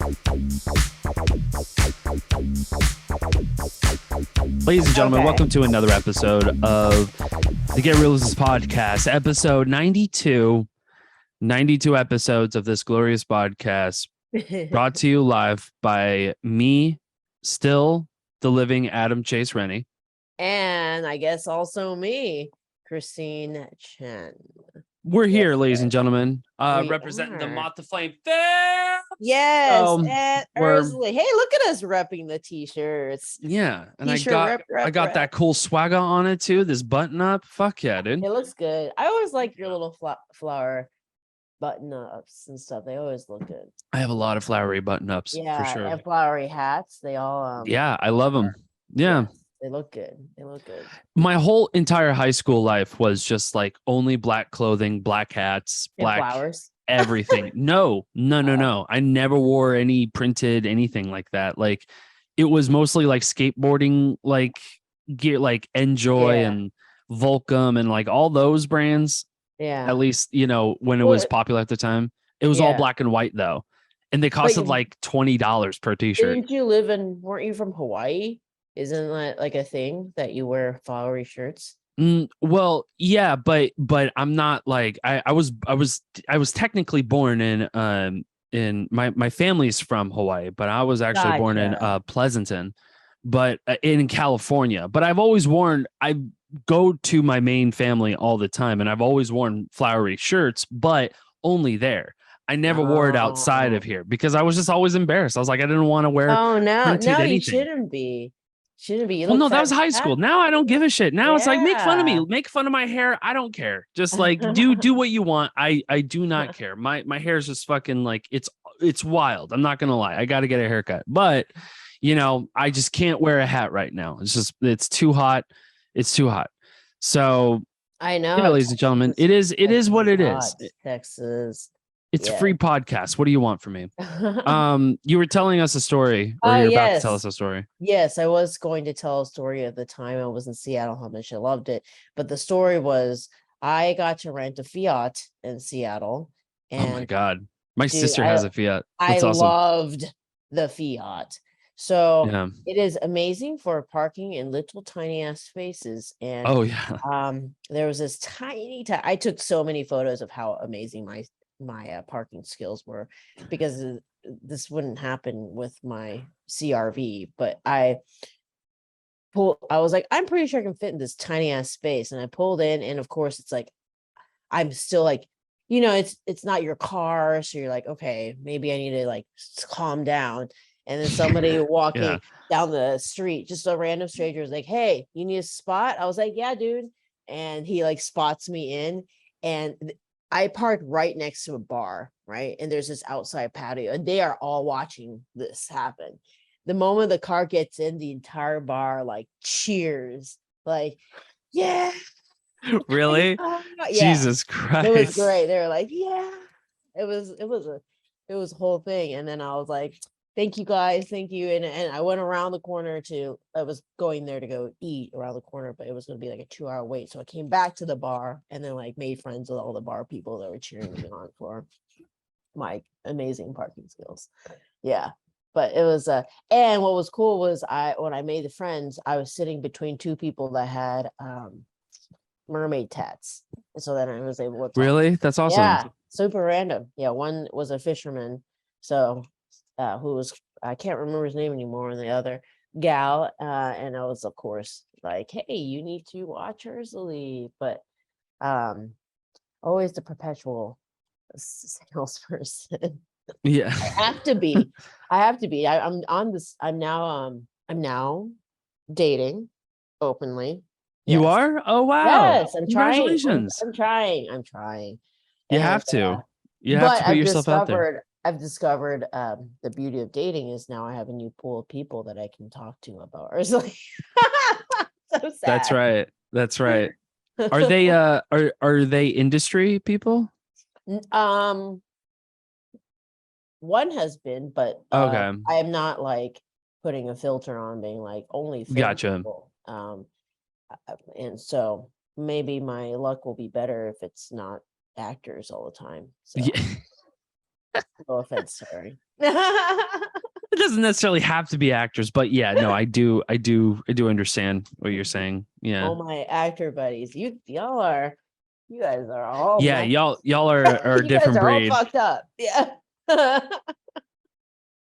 Ladies and gentlemen, welcome to another episode of the Get Reelisms podcast, episode 92. 92 episodes of this glorious podcast brought to you live by me, still the living Adam Chase Rennie. And I guess also me, Christine Chen. We're here, ladies and gentlemen, representing the Moth to Flame fam. Yes, So and Ursula. Hey, look at us repping the t-shirts. Yeah, and T-shirt I got that cool swagger on it too. This button up, fuck yeah, dude. It looks good. I always like your little flower button ups and stuff. They always look good. I have a lot of flowery button ups, for sure. And flowery hats. They all yeah, I love them. Yeah. They look good. They look good. My whole entire high school life was just like only black clothing, black hats, black flowers, everything. No. I never wore any printed anything like that. Like it was mostly like skateboarding, like gear, like Enjoy and Volcom and like all those brands. Yeah. At least, you know, when it was popular at the time. It was all black and white though. And they costed like $20 per t-shirt. Weren't you from Hawaii? Isn't that like a thing that you wear flowery shirts? Well, yeah, but I'm not like I was technically born in my family's from Hawaii, but I was actually born in Pleasanton, but in California. But I've always worn, I go to my main family all the time, and I've always worn flowery shirts, but only there. I never wore it outside of here because I was just always embarrassed. I was like, I didn't want to wear. Oh no, you shouldn't be. Well, no, that was high school. Now I don't give a shit. Now it's like, make fun of me, make fun of my hair. I don't care. Just like do what you want. I do not care. My hair is just fucking like it's wild. I'm not gonna lie. I got to get a haircut, but you know, I just can't wear a hat right now. It's too hot. It's too hot. So I know, yeah, ladies and gentlemen, it is what it is. Texas. It's a free podcast. What do you want from me? You were telling us a story, or you're about to tell us a story. Yes, I was going to tell a story at the time I was in Seattle, how much I loved it. But the story was I got to rent a Fiat in Seattle. And oh my God. My sister has a Fiat. That's awesome. Loved the Fiat. So it is amazing for parking in little tiny ass spaces. And there was this tiny, I took so many photos of how amazing my parking skills were, because this wouldn't happen with my CRV, but I was like, I'm pretty sure I can fit in this tiny ass space, and I pulled in, and of course it's like I'm still like, you know, it's not your car, so you're like, okay, maybe I need to like calm down. And then somebody walking down the street, just a random stranger, is like, hey, you need a spot? I was like, yeah, dude. And he like spots me in, and I parked right next to a bar, right? And there's this outside patio, and they are all watching this happen. The moment the car gets in, the entire bar like cheers, like, yeah. Really? Jesus Christ. It was great. They were like, yeah. It was a whole thing. And then I was like, thank you guys, thank you. And I went around the corner I was going there to go eat around the corner, but it was going to be like a 2-hour wait. So I came back to the bar and then like made friends with all the bar people that were cheering me on for my amazing parking skills. Yeah. But it was, and what was cool was when I made the friends, I was sitting between two people that had mermaid tats. And so then I was able to talk. Really? That's awesome. Yeah. Super random. Yeah. One was a fisherman. So who was, I can't remember his name anymore, and the other gal, and I was of course like, hey, you need to watch Ursula, but always the perpetual salesperson. Yeah. I have to be. I'm on this. I'm now dating openly. You are? Oh wow. Yes, I'm Congratulations. trying. I'm trying. You have to. You have to put yourself out there. I've discovered the beauty of dating is now I have a new pool of people that I can talk to about Ursula. So sad. That's right. Are they are they industry people? One has been, but okay. I am not like putting a filter on being like only gotcha. People. And so maybe my luck will be better if it's not actors all the time. So. Yeah. No offense, sorry. It doesn't necessarily have to be actors, but yeah, no, I do understand what you're saying. Yeah. All my actor buddies, you guys are all yeah, y'all are a you guys different are all breed. fucked up. Yeah.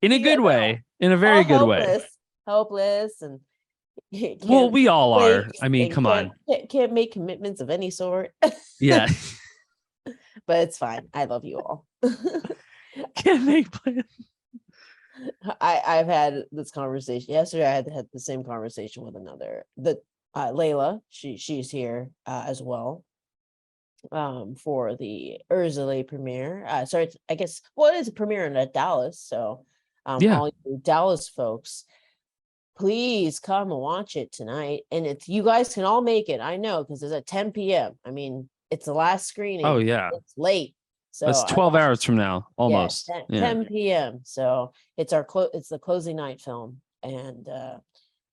In a good way. In a very good way. Helpless and well, we all are. I mean, come on. Can't make commitments of any sort. Yeah. But it's fine. I love you all. Can't make plans. I've had this conversation yesterday. I had the same conversation with Layla. She's here as well for the Urzile premiere. Sorry, I guess it is a premiere in Dallas. So all you Dallas folks, please come and watch it tonight. And it's you guys can all make it. I know, because it's at 10 p.m. I mean, it's the last screening. Oh yeah, it's late. So that's 12 hours from now, almost. Yeah, 10 p.m. So it's it's the closing night film, and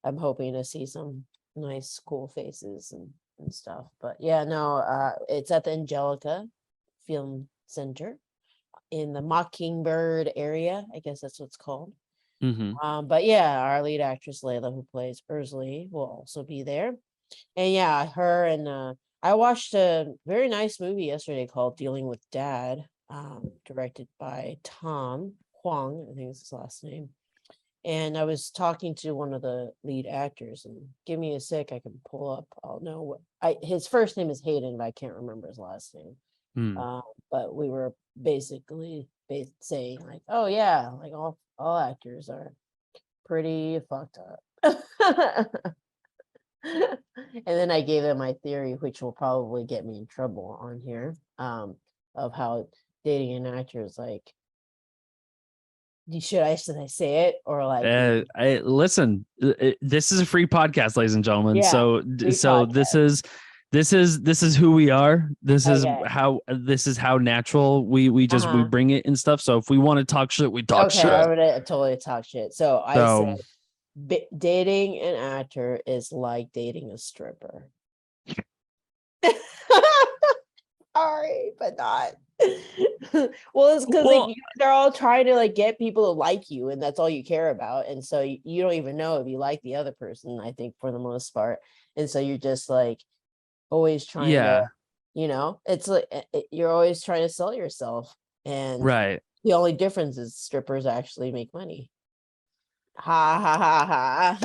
I'm hoping to see some nice, cool faces and stuff. But yeah, no, it's at the Angelica Film Center in the Mockingbird area. I guess that's what it's called. But yeah, our lead actress Layla, who plays Urzile, will also be there. And yeah, her and I watched a very nice movie yesterday called Dealing with Dad, directed by Tom Huang, I think is his last name. And I was talking to one of the lead actors, and give me a sec, I can pull up. I'll know his first name is Hayden, but I can't remember his last name. But we were basically saying like, oh yeah, like all actors are pretty fucked up. And then I gave them my theory, which will probably get me in trouble on here, of how dating an actor is like. Should I say it or like? Listen, this is a free podcast, ladies and gentlemen. Yeah, so podcast. this is who we are. This is how natural we just we bring it and stuff. So if we want to talk shit, we talk shit. I'm gonna totally talk shit. So I said, dating an actor is like dating a stripper. Sorry, but not. Well, it's because they're all trying to like get people to like you, and that's all you care about. And so you don't even know if you like the other person, I think, for the most part. And so you're just like always trying to, it's like you're always trying to sell yourself. And the only difference is strippers actually make money. Ha ha ha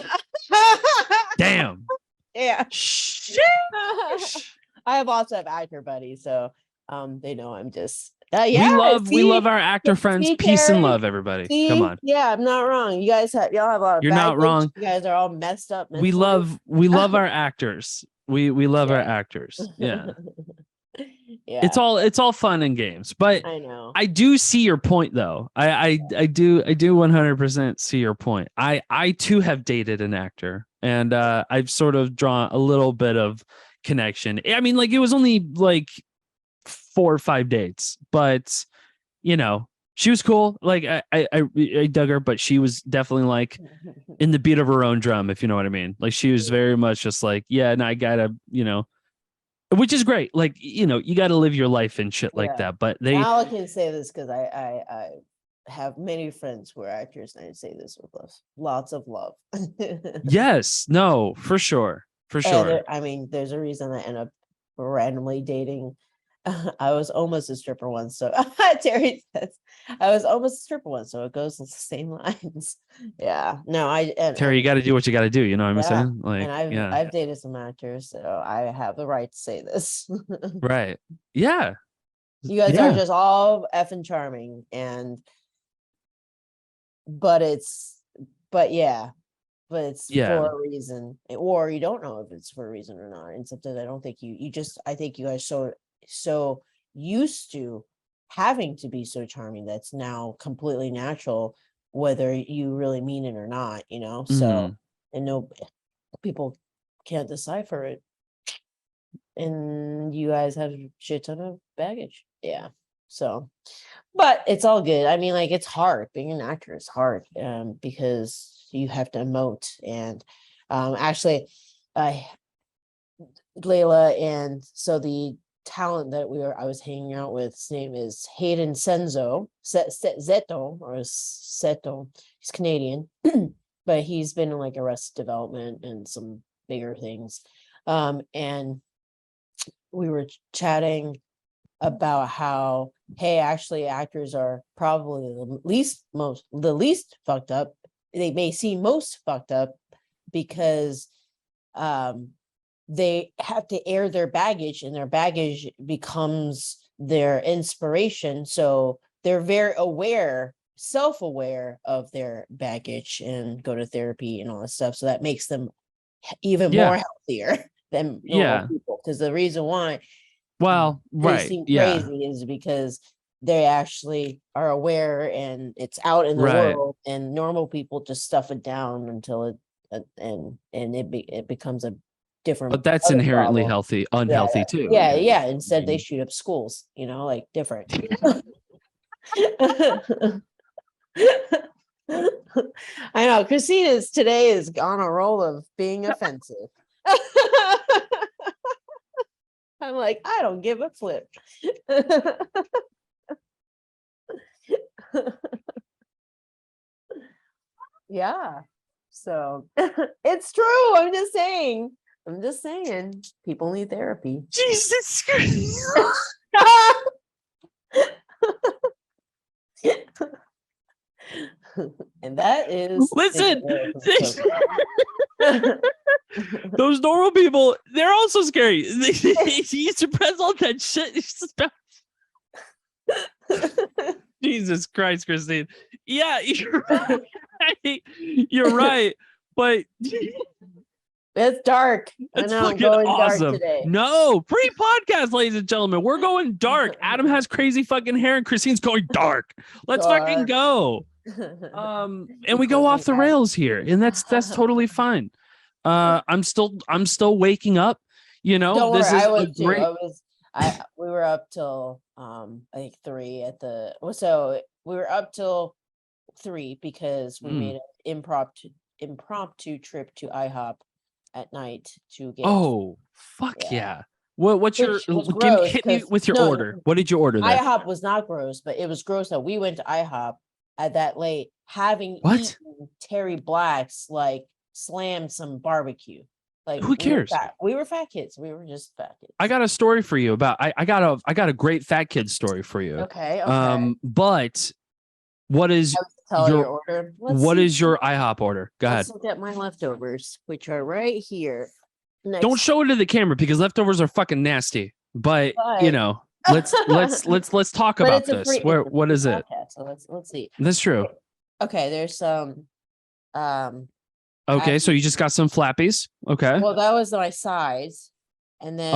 ha. Damn. Yeah. I have lots of actor buddies, so they know I'm just we love our actor friends. Peace and love, everybody. Come on. Yeah, I'm not wrong. Y'all have a lot of You're baggage. Not wrong. You guys are all messed up mentally. We love our actors. We love our actors. Yeah. Yeah. It's all fun and games, but I know. I do see your point though. I do 100% see your point. I too have dated an actor, and I've sort of drawn a little bit of connection. I mean, like, it was only like 4 or 5 dates, but she was cool. Like I dug her, but she was definitely like in the beat of her own drum, if you know what I mean. Like, she was very much just like, yeah, and I gotta, which is great. Like, you gotta live your life and shit like that. But now I can say this because I have many friends who are actors, and I say this with lots of love. Yes, no, for sure. For sure. I mean, there's a reason I end up randomly dating. I was almost a stripper once, so Terry says I was almost a stripper once, so it goes the same lines. Yeah, no, Terry, you got to do what you got to do. You know what I'm saying? Like, and I've dated some actors, so I have the right to say this. Right? Yeah. You guys are just all effing charming, but it's for a reason, or you don't know if it's for a reason or not. And sometimes I don't think I think you guys so used to having to be so charming that's now completely natural, whether you really mean it or not, so, and no, people can't decipher it, and you guys have a shit ton of baggage. Yeah. So, but it's all good. I mean, like, it's hard. Being an actor is hard, because you have to emote. And actually, Layla, and so the talent that I was hanging out with. His name is Hayden Zeto or Seto. He's Canadian, but he's been in like Arrested Development and some bigger things. And we were chatting about how, hey, actually actors are probably the least fucked up. They may seem most fucked up because they have to air their baggage, and their baggage becomes their inspiration. So they're very self-aware of their baggage and go to therapy and all that stuff. So that makes them even more healthier than normal people. Because the reason why they seem crazy is because they actually are aware and it's out in the world, and normal people just stuff it down until it becomes a different. But that's inherently unhealthy too. Yeah. Instead, they shoot up schools, like different. I know Christina today is on a roll of being offensive. I'm like, I don't give a flip. Yeah. So it's true. I'm just saying. People need therapy. Jesus Christ. And that is listen. Those normal people, they're also scary. You suppress all that shit. Jesus Christ, Christine. Yeah, you're right. You're right. But it's dark. It's I know, fucking going awesome. Dark today. No, pre-podcast, ladies and gentlemen. We're going dark. Adam has crazy fucking hair and Christine's going dark. Let's fucking go. And we go off the rails here, and that's totally fine. I'm still waking up. Don't this worry, is great. We were up till I think 3 so we were up till 3 because we made an impromptu trip to Ihop at night to get. Oh fuck yeah! What's your hit me with your order? What did you order there? Ihop was not gross, but it was gross that we went to Ihop at that late, having eaten Terry Black's like slam some barbecue. Like, who cares? We were fat kids. We were just fat kids. I got a story for you about I got a great fat kid story for you. Okay. But what is your order? What is your IHOP order? Go ahead. Let's look at my leftovers, which are right here. Don't show it to the camera because leftovers are fucking nasty. But let's talk about this. What is it? So let's see. That's true. Okay, there's some okay, so you just got some flappies. Okay. Well, that was my size. And then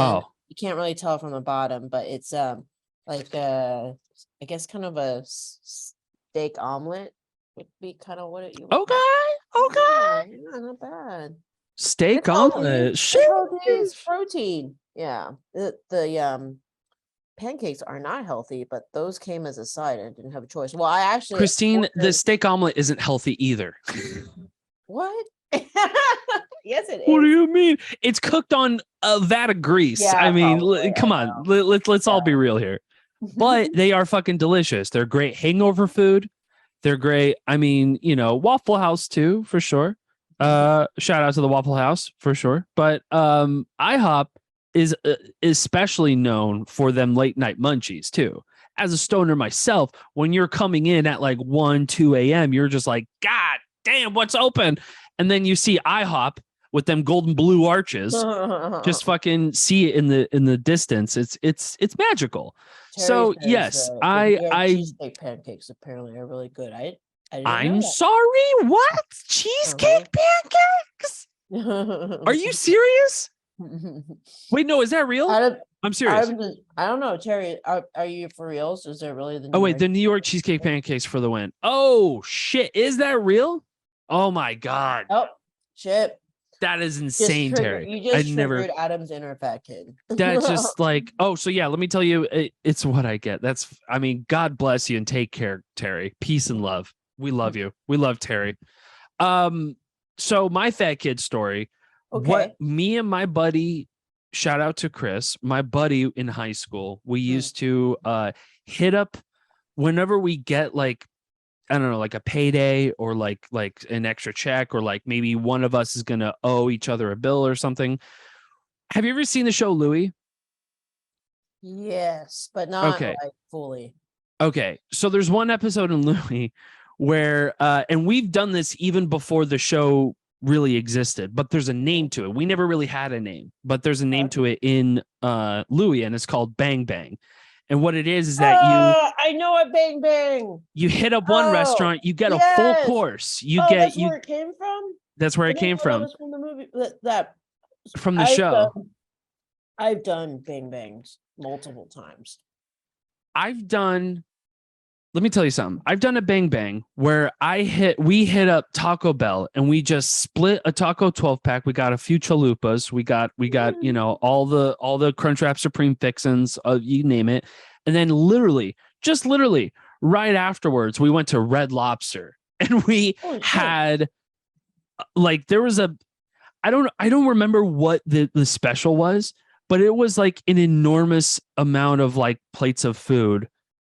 you can't really tell from the bottom, but it's like I guess kind of a steak omelet would be kind of what it Okay. Yeah, not bad. Steak omelet. It's protein. Yeah. The pancakes are not healthy, but those came as a side. I didn't have a choice. Well, I actually Christine, the steak omelet isn't healthy either. What? Yes, it is. What do you mean? It's cooked on a vat of grease. Yeah, I mean, probably, come on. Let's all be real here. But they are fucking delicious. They're great hangover food. They're great. I mean, Waffle House too, for sure. Shout out to the Waffle House for sure. But IHOP is especially known for them late night munchies too. As a stoner myself, when you're coming in at like 1, 2 a.m., you're just like, God damn, what's open? And then you see IHOP with them golden blue arches. Just fucking see it in the distance. It's magical. Terry yes, cheesecake pancakes apparently are really good. I'm sorry, what? Cheesecake pancakes? Are you serious? Wait, no, is that real? I'm serious. I don't know, Terry. Are you for reals? Is there really the? The New York cheesecake pancakes for the win. Oh shit, is that real? Oh my god. Oh shit. That is insane, Terry. You just triggered Adam's inner fat kid. That's just like, so yeah, let me tell you, it's what I get. God bless you and take care, Terry. Peace and love. We love you. We love Terry. So my fat kid story, what me and my buddy shout out to Chris, my buddy in high school. We used to hit up whenever we get like, I don't know, like a payday or like an extra check, or like maybe one of us is gonna owe each other a bill or something. Have you ever seen the show Louie? Yes, but not like fully. Okay, so there's one episode in Louie where and we've done this even before the show really existed, but there's a name to it. We never really had a name, but there's a name to it in Louie, and it's called Bang Bang. And what it is that I know a Bang Bang. You hit up one restaurant, you get a full course. That's where it came from. That's where it came from. From the movie from the show. I've done Bang Bangs multiple times. Let me tell you something. I've done a Bang Bang where we hit up Taco Bell and we just split a taco 12-pack. We got a few chalupas. We got, all the Crunchwrap Supreme fixins, you name it. And then literally right afterwards, we went to Red Lobster and we had there was I don't remember what the special was, but it was like an enormous amount of like plates of food.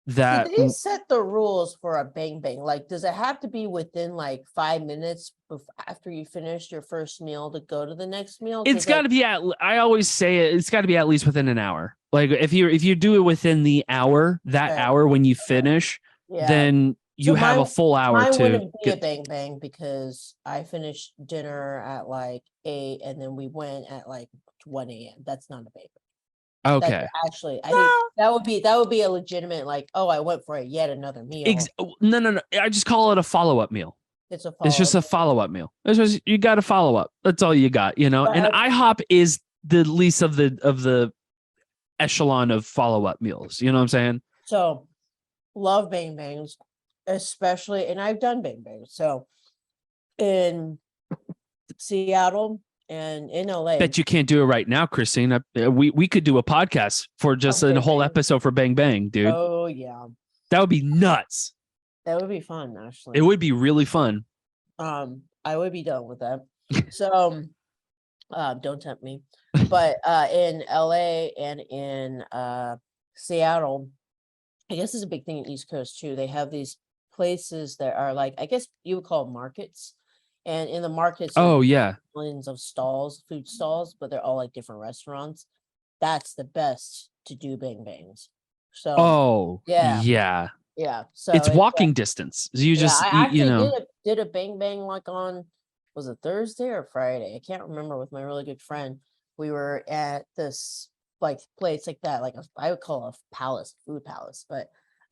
That they set the rules for a Bang Bang. Like, does it have to be within like 5 minutes after you finish your first meal to go to the next meal? It's got to be I always say it's got to be at least within an hour. Like if you do it within the hour, hour when you finish, then you have a full hour mine to wouldn't be a Bang Bang because I finished dinner at like 8 and then we went at like 1 a.m. That's not a Bang Bang. Okay. Actually, I think that would be a legitimate I went for yet another meal. No. I just call it a follow-up meal. It's just a follow-up meal. It's just you got to follow up. That's all you got, And IHOP is the least of the echelon of follow-up meals. You know what I'm saying? So, love Bang Bangs, especially, and I've done Bang Bangs. So, in Seattle. And in LA, bet you can't do it right now, Christine. We could do a podcast for just a whole episode for Bang Bang, dude. Oh yeah, that would be nuts. That would be fun, actually. It would be really fun. I would be done with that. So, don't tempt me. But in LA and in Seattle, I guess it's a big thing in East Coast too. They have these places that are like, I guess you would call them markets. And in the markets, millions of stalls, food stalls, but they're all like different restaurants. That's the best to do Bang Bangs. So, yeah. So it's walking distance. You just, did a Bang Bang like on, was it Thursday or Friday? I can't remember, with my really good friend. We were at this like place like that, like I would call it a food palace, but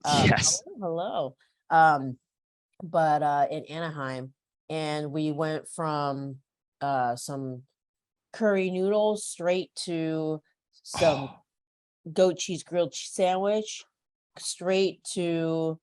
hello. But in Anaheim. And we went from some curry noodles straight to some goat cheese grilled sandwich, straight to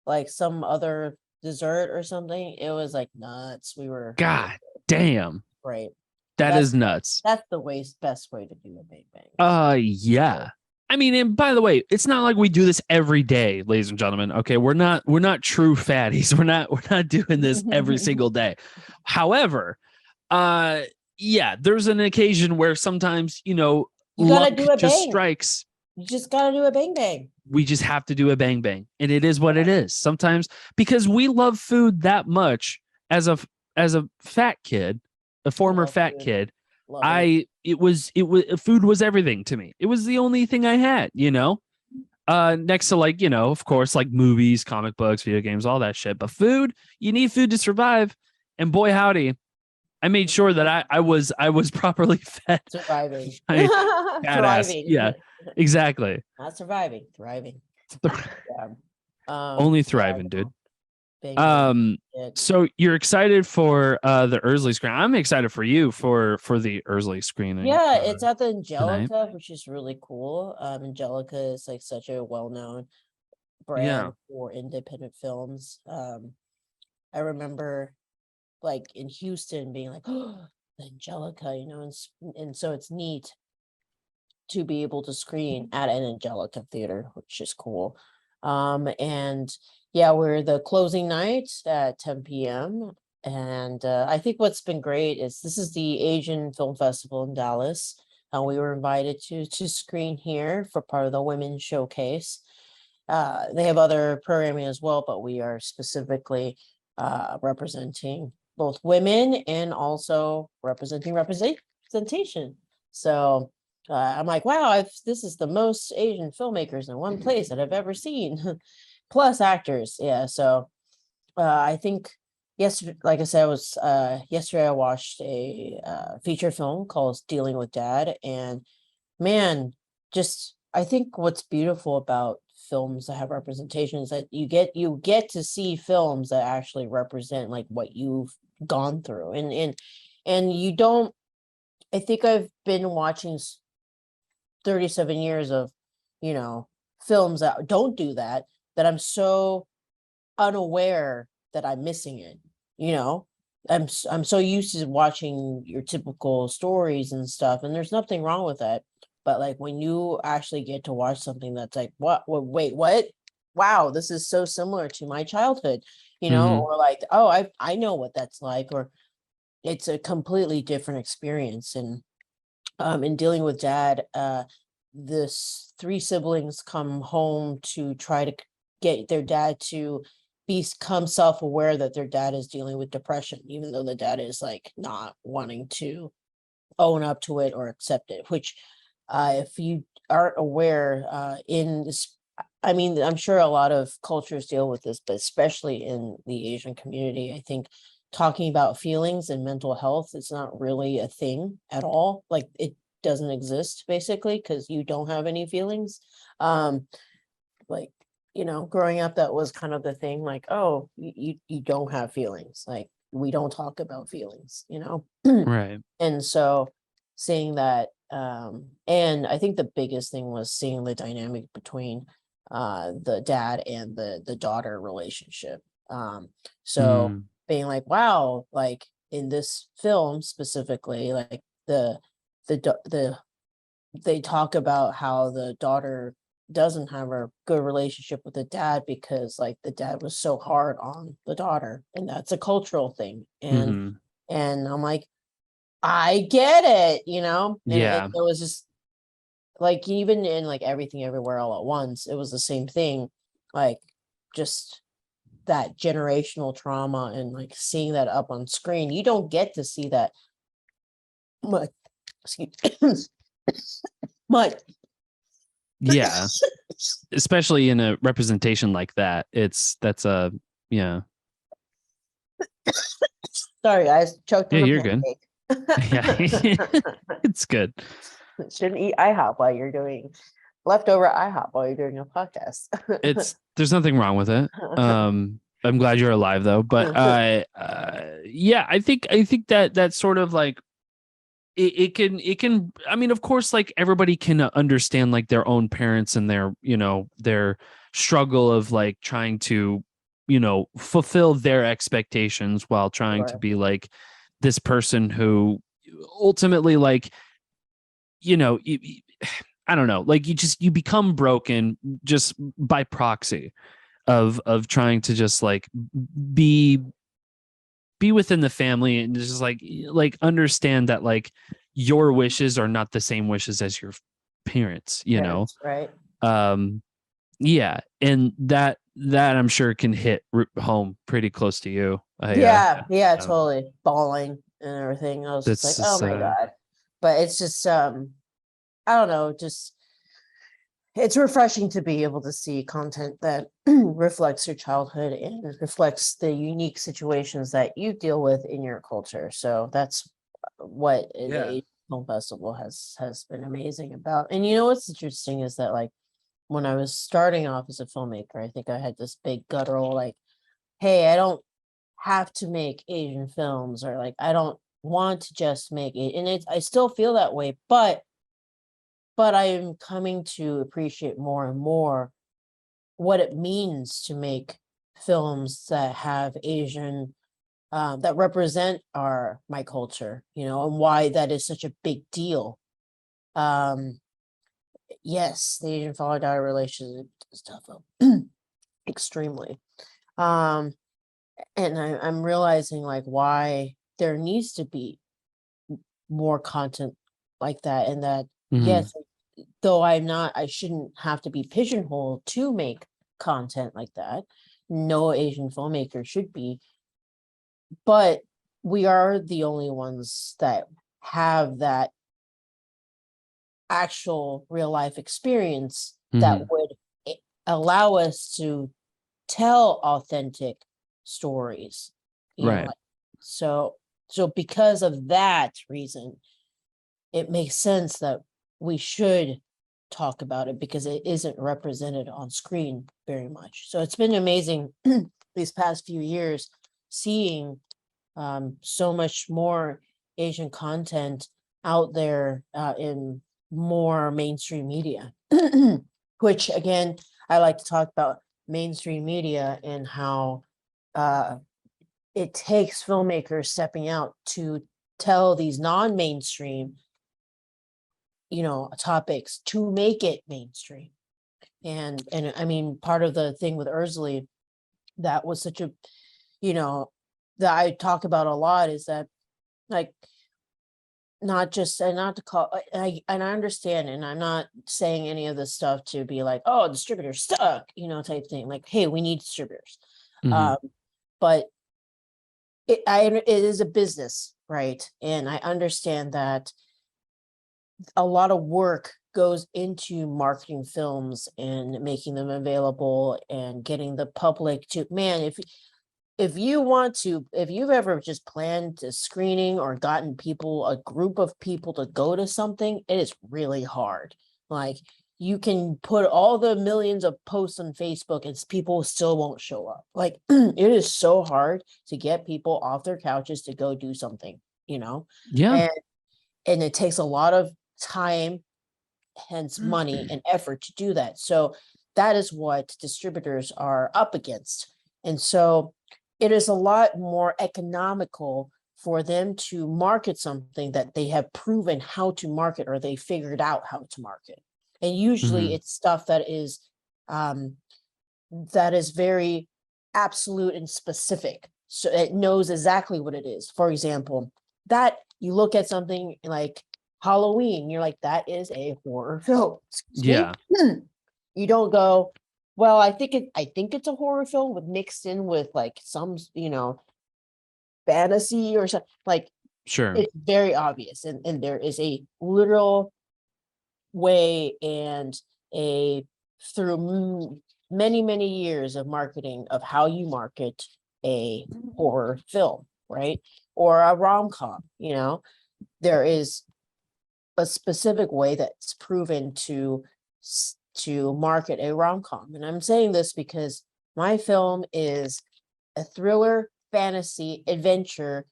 like some other dessert or something. It was like nuts. God damn. Right. That is nuts. That's the best way to do a Bang Bang. Yeah. I mean, and by the way, it's not like we do this every day, ladies and gentlemen. Okay, we're not true fatties. We're not doing this every single day. However, there's an occasion where sometimes, you gotta do a just strikes. You just gotta do a Bang Bang. We just have to do a Bang Bang, and it is what it is. Sometimes because we love food that much as a fat kid, a former fat kid. Food was everything to me. It was the only thing I had, next to of course, like movies, comic books, video games, all that shit. But food, you need food to survive. And boy, howdy, I made sure that I was properly fed. Surviving. Thriving. Yeah, exactly. Not surviving, thriving. Only thriving, dude. So you're excited for the Ursley screen. I'm excited for you for the Ursley screening. Yeah, it's at the Angelica tonight, which is really cool. Angelica is like such a well-known brand for independent films. I remember like in Houston being like, oh, the Angelica, and so it's neat to be able to screen at an Angelica theater, which is cool. And we're the closing night at 10 p.m. And I think what's been great is this is the Asian Film Festival in Dallas. We were invited to screen here for part of the women's showcase. They have other programming as well, but we are specifically representing both women and also representation. So I'm like, wow, this is the most Asian filmmakers in one place that I've ever seen, plus actors. Yeah, so I think yesterday, like I said, yesterday I watched a feature film called Dealing with Dad, and man, just I think what's beautiful about films that have representation is that you get to see films that actually represent like what you've gone through, and you don't. I think I've been watching 37 years of, films that don't do that, that I'm so unaware that I'm missing it. I'm so used to watching your typical stories and stuff, and there's nothing wrong with that. But like when you actually get to watch something that's like, wait, what? Wow, this is so similar to my childhood, or like, oh, I know what that's like, or it's a completely different experience. And in Dealing with Dad, this three siblings come home to try to get their dad to become self-aware that their dad is dealing with depression, even though the dad is like not wanting to own up to it or accept it, which if you aren't aware, in this, I mean, I'm sure a lot of cultures deal with this, but especially in the Asian community, I think talking about feelings and mental health is not really a thing at all. Like it doesn't exist basically because you don't have any feelings. Like, growing up, that was kind of the thing, like, oh, you don't have feelings. Like we don't talk about feelings, Right. And so seeing that, and I think the biggest thing was seeing the dynamic between the dad and the daughter relationship. So being like, wow, like in this film specifically, like the they talk about how the daughter doesn't have a good relationship with the dad because like the dad was so hard on the daughter, and that's a cultural thing. And I'm like, I get it, and it was just like, even in like Everything Everywhere All at Once, it was the same thing, like just that generational trauma and like seeing that up on screen. You don't get to see that much. Excuse much. Yeah. Especially in a representation like that. That's a, yeah. Sorry, guys, choked on Yeah, a you're good. pancake. Yeah. It's good. Shouldn't eat IHOP while you're doing leftover IHOP while you're doing a podcast. There's nothing wrong with it. I'm glad you're alive though. But yeah, I think that sort of like it can, I mean, of course, like everybody can understand like their own parents and their struggle of like trying to, fulfill their expectations while trying to be like this person who ultimately like, I don't know, like you become broken just by proxy of trying to just like be within the family and just like understand that like your wishes are not the same wishes as your parents, right. Yeah, and that I'm sure can hit home pretty close to you. Yeah, totally bawling and everything. I was just like, oh my god. But it's just I don't know, just it's refreshing to be able to see content that reflects your childhood and reflects the unique situations that you deal with in your culture. So that's what the film festival has been amazing about. And what's interesting is that like when I was starting off as a filmmaker, I think I had this big guttural like, hey, I don't have to make Asian films, or like I don't want to just make it. And I still feel that way, but I am coming to appreciate more and more what it means to make films that have Asian, that represent my culture, and why that is such a big deal. Yes, the Asian father-daughter relationship is tough, extremely. And I'm realizing like why there needs to be more content like that, and that yes, though I shouldn't have to be pigeonholed to make content like that. No Asian filmmaker should be, but we are the only ones that have that actual real life experience that would allow us to tell authentic stories, you know. So because of that reason, it makes sense that we should talk about it, because it isn't represented on screen very much. So it's been amazing these past few years seeing so much more Asian content out there in more mainstream media, which again, I like to talk about mainstream media and how it takes filmmakers stepping out to tell these non-mainstream, you know, topics to make it mainstream. And I mean, part of the thing with Ursula, that was such a, you know, that I talk about a lot, is that, like, not just, and not to call, and I understand, and I'm not saying any of this stuff to be like, oh, distributors suck, you know, type thing. Like, hey, we need distributors. But it is a business, right? And I understand that a lot of work goes into marketing films and making them available and getting the public to, man, if you've ever just planned a screening or gotten a group of people to go to something, it is really hard. Like, you can put all the millions of posts on Facebook and people still won't show up. Like, it is so hard to get people off their couches to go do something, you know? Yeah. And it takes a lot of time, hence money and effort to do that. So that is what distributors are up against. And so it is a lot more economical for them to market something that they have proven how to market, or they figured out how to market. And usually it's stuff that is very absolute and specific. So it knows exactly what it is. For example, that you look at something like Halloween, you're like, that is a horror film. Yeah. You don't go, well, I think it's a horror film with mixed in with like some, you know, fantasy or something. Like, sure, it's very obvious, and there is a literal way and a through many years of marketing of how you market a horror film, right? Or a rom-com, you know, there is a specific way that's proven to market a rom-com. And I'm saying this because my film is a thriller, fantasy, adventure,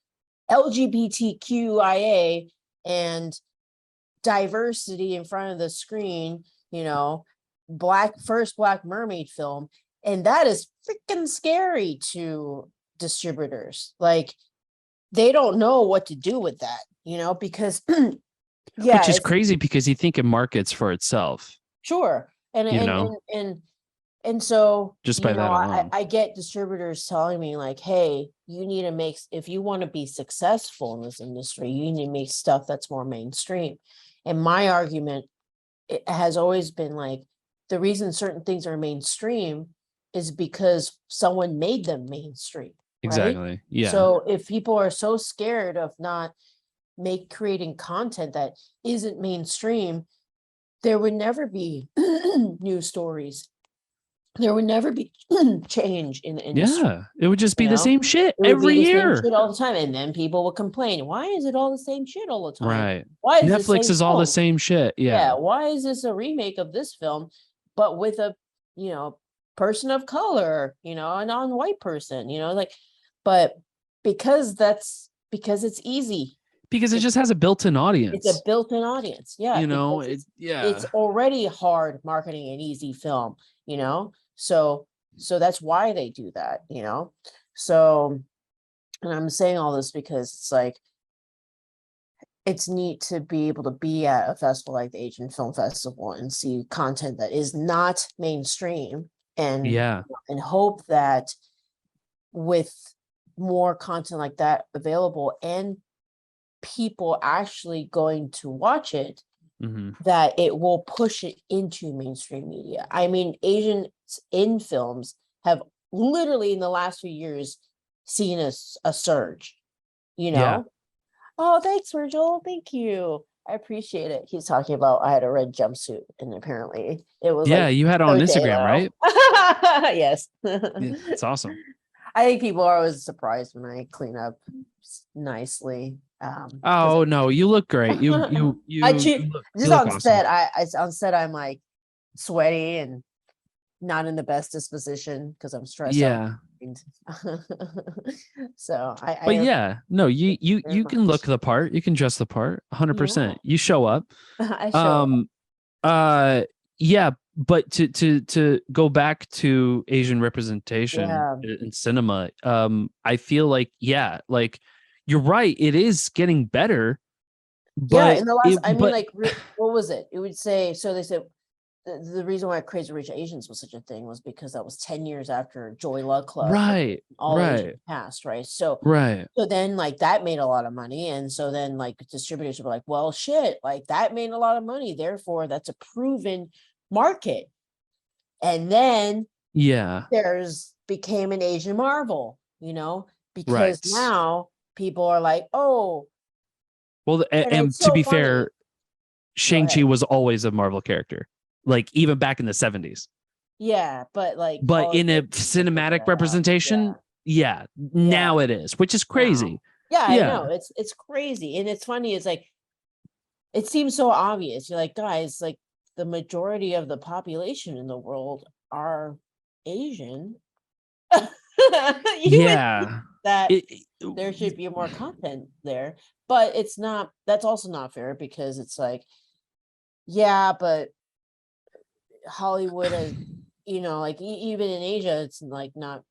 LGBTQIA, and diversity in front of the screen, you know, first Black mermaid film. And that is freaking scary to distributors. Like, they don't know what to do with that, you know, because yeah, which is crazy, because you think it markets for itself. Sure. And so just by that alone, I get distributors telling me like, hey, you need to make, if you want to be successful in this industry, you need to make stuff that's more mainstream. And my argument, it has always been like, the reason certain things are mainstream is because someone made them mainstream. Exactly. Right? Yeah. So if people are so scared of not creating content that isn't mainstream, there would never be new stories. There would never be change in the industry. Yeah, it would just be the same shit every year. Same shit all the time, and then people will complain. Why is it all the same shit all the time? Right. Why is Netflix is all the same shit? Yeah. Why is this a remake of this film, but with a, you know, person of color, you know, a non-white person, you know, like, but because it's easy. Because it just has a built-in audience. It's a built-in audience. Yeah. You know, it's already hard marketing an easy film, you know? So that's why they do that, you know? So, and I'm saying all this because it's like, it's neat to be able to be at a festival like the Asian Film Festival and see content that is not mainstream, and and hope that with more content like that available, and people actually going to watch it, that it will push it into mainstream media. I mean, Asians in films have literally in the last few years seen a surge, you know? Yeah. Oh, thanks, Virgil. Thank you. I appreciate it. He's talking about I had a red jumpsuit, and apparently it was you had it on Instagram, right? Yes. It's awesome. I think people are always surprised when I clean up nicely. Oh no, you look great. You look on awesome. set. On set I'm like sweaty and not in the best disposition because I'm stressed out. So but yeah, no, you can look the part, you can dress the part 100%. You show up. I show up. Yeah, but to go back to Asian representation in cinema, I feel like like you're right, it is getting better. But in the last, what was it? It would say, so they said the reason why Crazy Rich Asians was such a thing was because that was 10 years after Joy Luck Club, right? All Asian passed, right? So so then like that made a lot of money, and so then like distributors were like, well, shit, like that made a lot of money, therefore that's a proven market. And then there's became an Asian Marvel, because now people are like, oh, well, and to be fair, Shang-Chi was always a Marvel character, like even back in the 70s. Yeah, but in a cinematic representation, now it is, which is crazy. I know, it's crazy. And it's funny, it's like it seems so obvious. You're like, guys, like the majority of the population in the world are Asian. That there should be more content there, but it's not. That's also not fair, because it's like, but Hollywood is, like even in Asia, it's like not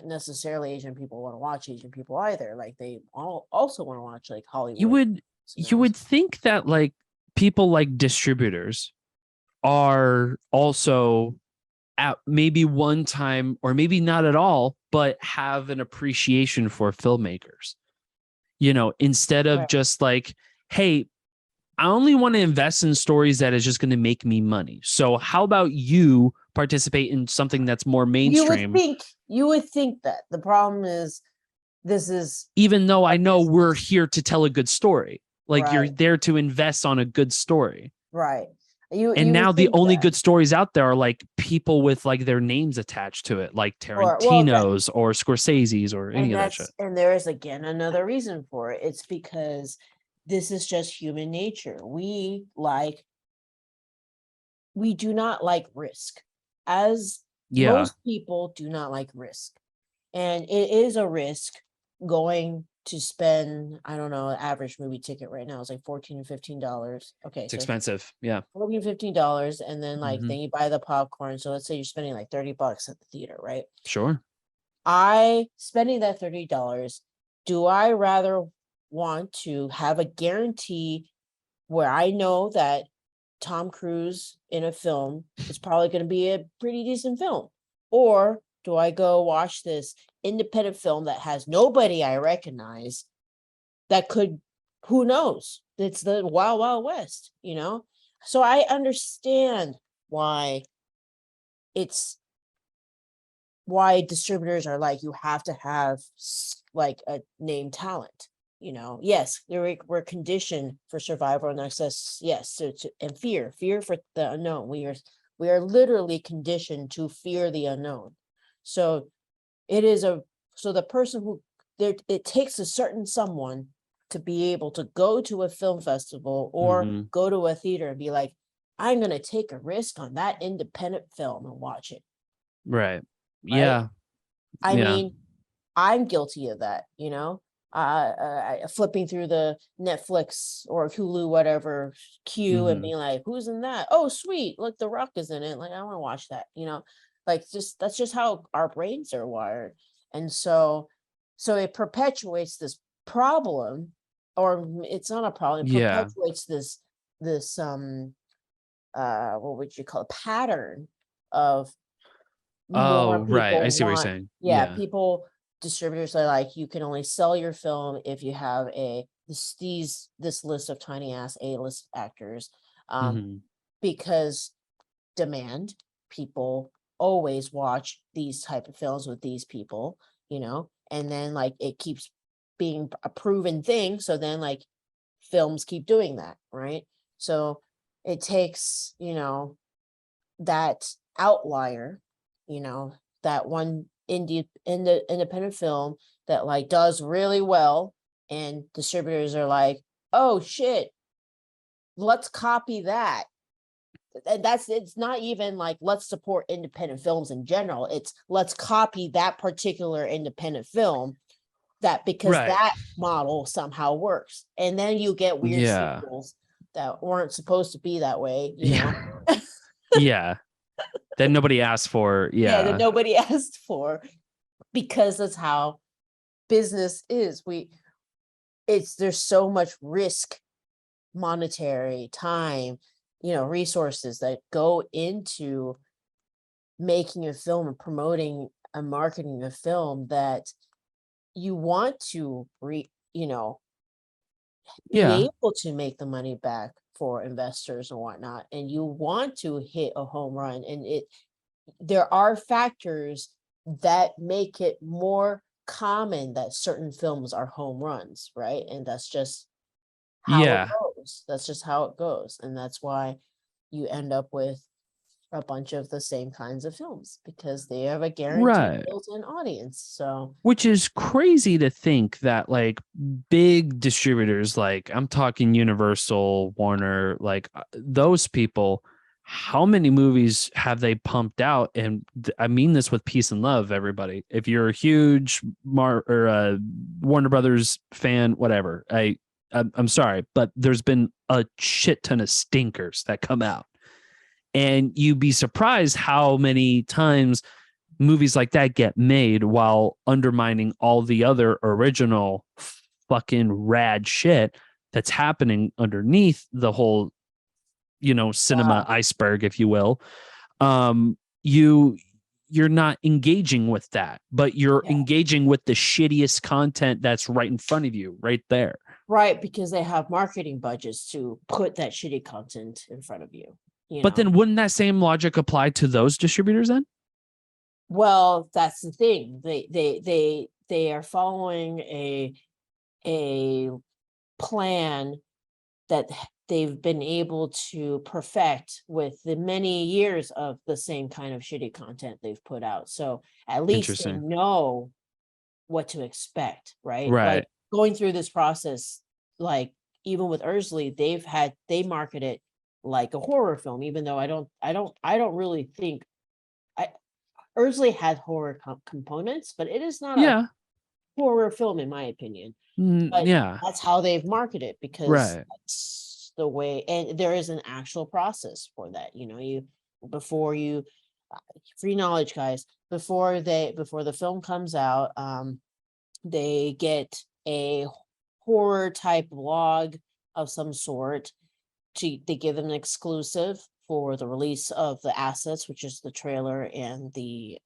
necessarily Asian people want to watch Asian people either. Like they all also want to watch like Hollywood. You would think that like people like distributors are also at maybe one time, or maybe not at all, but have an appreciation for filmmakers, instead of just like, hey, I only want to invest in stories that is just going to make me money. So how about you participate in something that's more mainstream? You would think that. The problem is, this is, even though I know we're here to tell a good story, like you're there to invest on a good story. Right. And now the only good stories out there are like people with like their names attached to it, like Tarantino's or Scorsese's or any of that shit. And there is again another reason for it. It's because this is just human nature. We do not like risk, as most people do not like risk. And it is a risk going to spend, I don't know, average movie ticket right now is like $14 or $15. Okay. It's expensive. Yeah. $14, $15. And then then you buy the popcorn. So let's say you're spending like $30 at the theater, right? Sure. Spending that $30, do I rather want to have a guarantee where I know that Tom Cruise in a film is probably going to be a pretty decent film? Or do I go watch this independent film that has nobody I recognize, that could, who knows? It's the Wild Wild West, So I understand why distributors are like, you have to have like a name talent. Yes, we're conditioned for survival and access. Yes, and fear for the unknown. We are literally conditioned to fear the unknown. So the person who it takes a certain someone to be able to go to a film festival or go to a theater and be like, I'm going to take a risk on that independent film and watch it. Right? Yeah. I mean, I'm guilty of that, flipping through the Netflix or Hulu, whatever queue, and being like, who's in that? Oh, sweet. Look, The Rock is in it. Like, I want to watch that, like that's just how our brains are wired. And so it perpetuates this problem, or it's not a problem. It perpetuates this what would you call it, pattern of I see what you're saying. People distributors are like, you can only sell your film if you have this list of tiny ass A-list actors, because demand, people always watch these type of films with these people, and then like it keeps being a proven thing. So then like films keep doing that, right? So it takes, that outlier, that one independent film that like does really well, and distributors are like, oh shit, let's copy that. And it's not even like let's support independent films in general, it's let's copy that particular independent film, that because that model somehow works, and then you get weird sequels that weren't supposed to be that way, yeah that nobody asked for. That nobody asked for, because that's how business is. There's so much risk, monetary, time, resources that go into making a film and promoting and marketing a film, that you want to be able to make the money back for investors and whatnot, and you want to hit a home run, and there are factors that make it more common that certain films are home runs, right? And that's just how it goes. That's just how it goes. And that's why you end up with a bunch of the same kinds of films, because they have a guaranteed built-in audience. So, which is crazy to think that like big distributors, like I'm talking Universal, Warner, like those people, how many movies have they pumped out? And I mean this with peace and love, everybody. If you're a huge Warner Brothers fan, whatever, I'm sorry, but there's been a shit ton of stinkers that come out. And you'd be surprised how many times movies like that get made while undermining all the other original fucking rad shit that's happening underneath the whole, cinema iceberg, if you will. You're not engaging with that, but you're engaging with the shittiest content that's right in front of you, right there. Right, because they have marketing budgets to put that shitty content in front of you. But then wouldn't that same logic apply to those distributors then? Well, that's the thing. They are following a plan that they've been able to perfect with the many years of the same kind of shitty content they've put out. So at least they know what to expect, right? Like going through this process, like even with Ursley, they market it like a horror film, even though I don't really think Ursley had horror components, but it is not a horror film in my opinion. But that's how they've marketed, because that's the way, and there is an actual process for that. Free knowledge, guys, before the film comes out, they get a horror type log of some sort. They give them an exclusive for the release of the assets, which is the trailer and the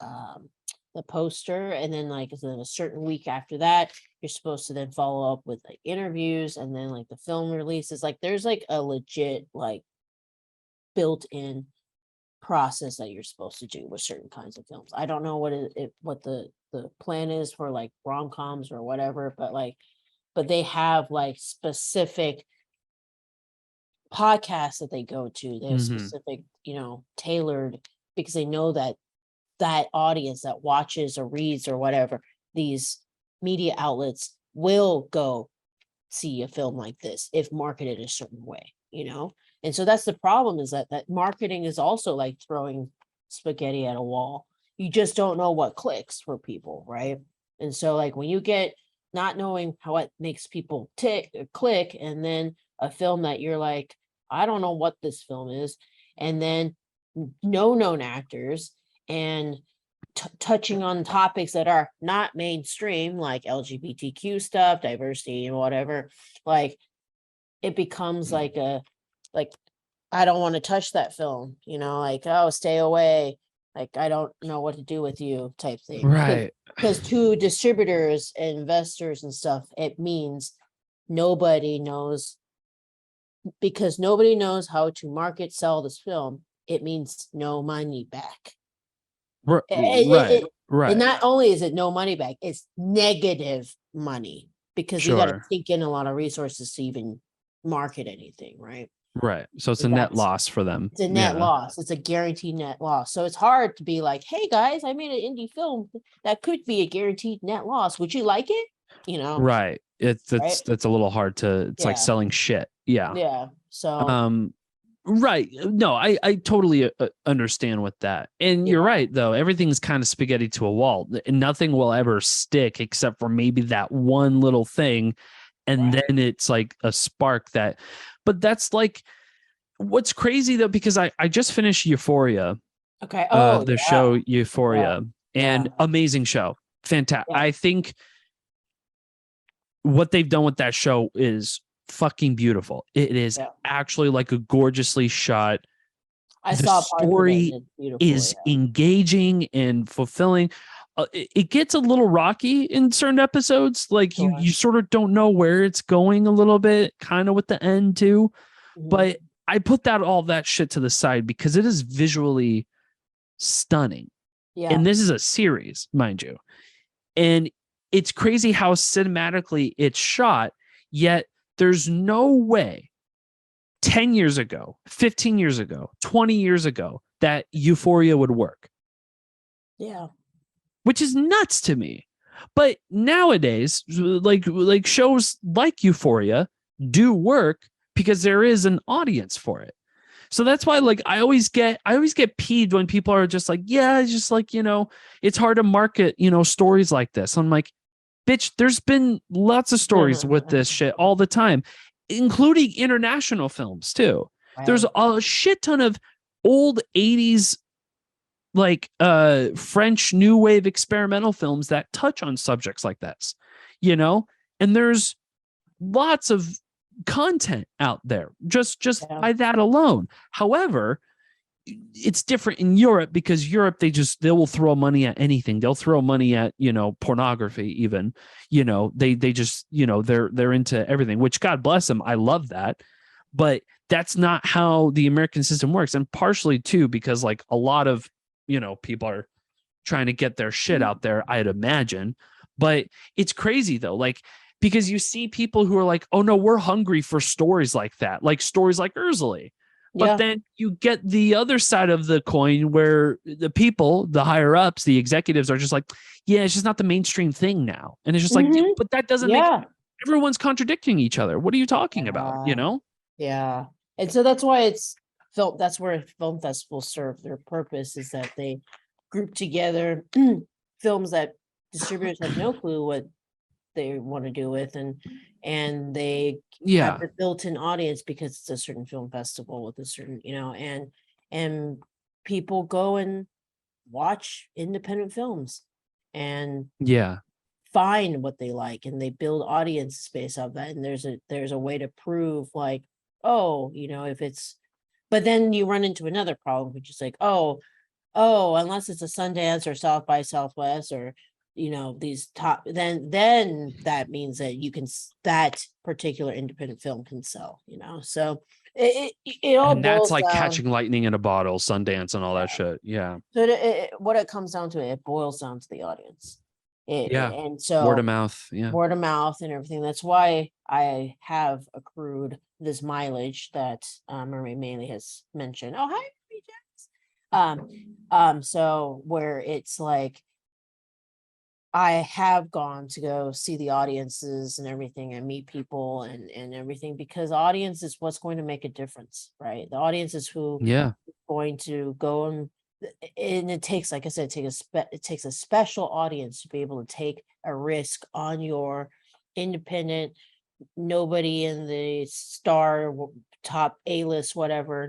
poster, and then like a certain week after that, you're supposed to then follow up with like interviews, and then like the film releases. Like there's like a legit like built-in process that you're supposed to do with certain kinds of films. I don't know what the plan is for like rom-coms or whatever, but they have like specific podcasts that they go to. They have specific, tailored, because they know that audience that watches or reads or whatever these media outlets will go see a film like this if marketed a certain way, and so that's the problem, is that marketing is also like throwing spaghetti at a wall. You just don't know what clicks for people, right? And so like when you get not knowing how it makes people tick or click, and then a film that you're like, I don't know what this film is, and then no known actors, and touching on topics that are not mainstream, like LGBTQ stuff, diversity and whatever, like it becomes like I don't want to touch that film, like, oh, stay away. Like, I don't know what to do with you type thing. Right. Because to distributors and investors and stuff, it means nobody knows, because nobody knows how to market, sell this film. It means no money back. Right. And not only is it no money back, it's negative money, because you got to take in a lot of resources to even market anything, right? Right. So it's a net loss for them. It's a net loss. It's a guaranteed net loss. So it's hard to be like, hey guys, I made an indie film that could be a guaranteed net loss. Would you like it? You know? Right. It's a little hard to, it's like selling shit. Yeah. Yeah. So right. No, I totally understand with that. And you're right, though. Everything's kind of spaghetti to a wall. And nothing will ever stick except for maybe that one little thing. And then it's like a spark that, but that's like, what's crazy though, because I just finished Euphoria. Okay. The show Euphoria, and amazing show. Fantastic. I think what they've done with that show is fucking beautiful. It is actually like a gorgeously shot. The story is engaging and fulfilling. It gets a little rocky in certain episodes. Like you sort of don't know where it's going a little bit, kind of with the end too. But I put all that shit to the side because it is visually stunning. Yeah. And this is a series, mind you. And it's crazy how cinematically it's shot, yet there's no way 10 years ago, 15 years ago, 20 years ago that Euphoria would work. Yeah. Which is nuts to me. But nowadays, like shows like Euphoria do work because there is an audience for it. So that's why, like, I always get peeved when people are just like, yeah, it's just like, it's hard to market, stories like this. I'm like, bitch, there's been lots of stories with this shit all the time, including international films too. Right. There's a shit ton of old 80s, like French new wave experimental films that touch on subjects like this, and there's lots of content out there just by that alone. However, it's different in Europe because Europe, they will throw money at anything. They'll throw money at, pornography even, they just, they're into everything, which God bless them. I love that. But that's not how the American system works. And partially too, because like a lot of, people are trying to get their shit out there, I'd imagine. But it's crazy though. Like, because you see people who are like, oh no, we're hungry for stories like that, like stories like Ursula. But then you get the other side of the coin where the people, the higher ups, the executives are just like, yeah, it's just not the mainstream thing now. And it's just like, but that doesn't make, everyone's contradicting each other. What are you talking about? Yeah. And so that's why that's where film festivals serve their purpose, is that they group together films that distributors have no clue what they want to do with, and they have a built-in audience because it's a certain film festival with a certain, and people go and watch independent films and find what they like, and they build audience space of that. And there's a way to prove, like, if it's, but then you run into another problem, which is like, unless it's a Sundance or South by Southwest or these top, then that means that that particular independent film can sell, so it all, and that's like catching lightning in a bottle, Sundance and all that shit. So what it comes down to, it boils down to the audience. And so word of mouth and everything. That's why I have accrued this mileage that Marie Maley has mentioned. Oh, hi, Jax. So where it's like, I have gone to go see the audiences and everything and meet people and everything, because audience is what's going to make a difference, right? The audience is who is going to go and it takes, like I said, it takes a special audience to be able to take a risk on your independent, nobody in the star top A-list, whatever,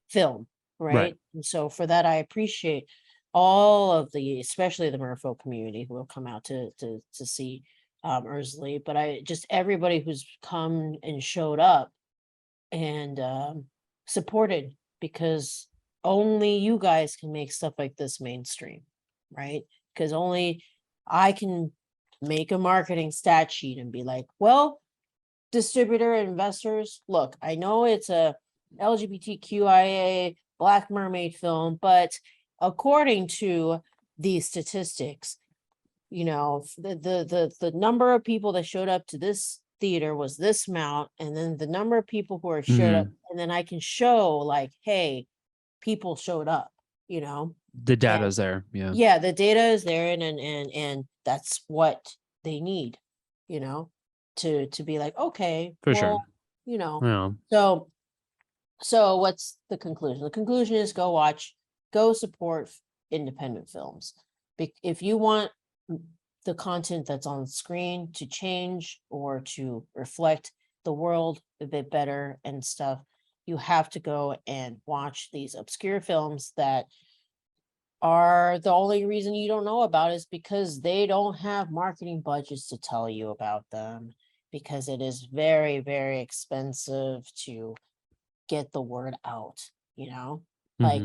film, right? And so for that, I appreciate all of especially the merfolk community who will come out to see Ursula, but everybody who's come and showed up and supported, because only you guys can make stuff like this mainstream, right? Because only I can make a marketing stat sheet and be like, well, distributor investors, look, I know it's a LGBTQIA Black Mermaid film, but according to these statistics, you know, the number of people that showed up to this theater was this amount, and then the number of people who are showed up, and then I can show like, hey, people showed up, you know. The data's there. Yeah, the data is there, and that's what they need, you know, to be like, okay, for sure, you know. Yeah. So what's the conclusion? The conclusion is go support independent films. If you want the content that's on screen to change or to reflect the world a bit better and stuff, you have to go and watch these obscure films that are the only reason you don't know about is because they don't have marketing budgets to tell you about them, because it is very, very expensive to get the word out, you know. Like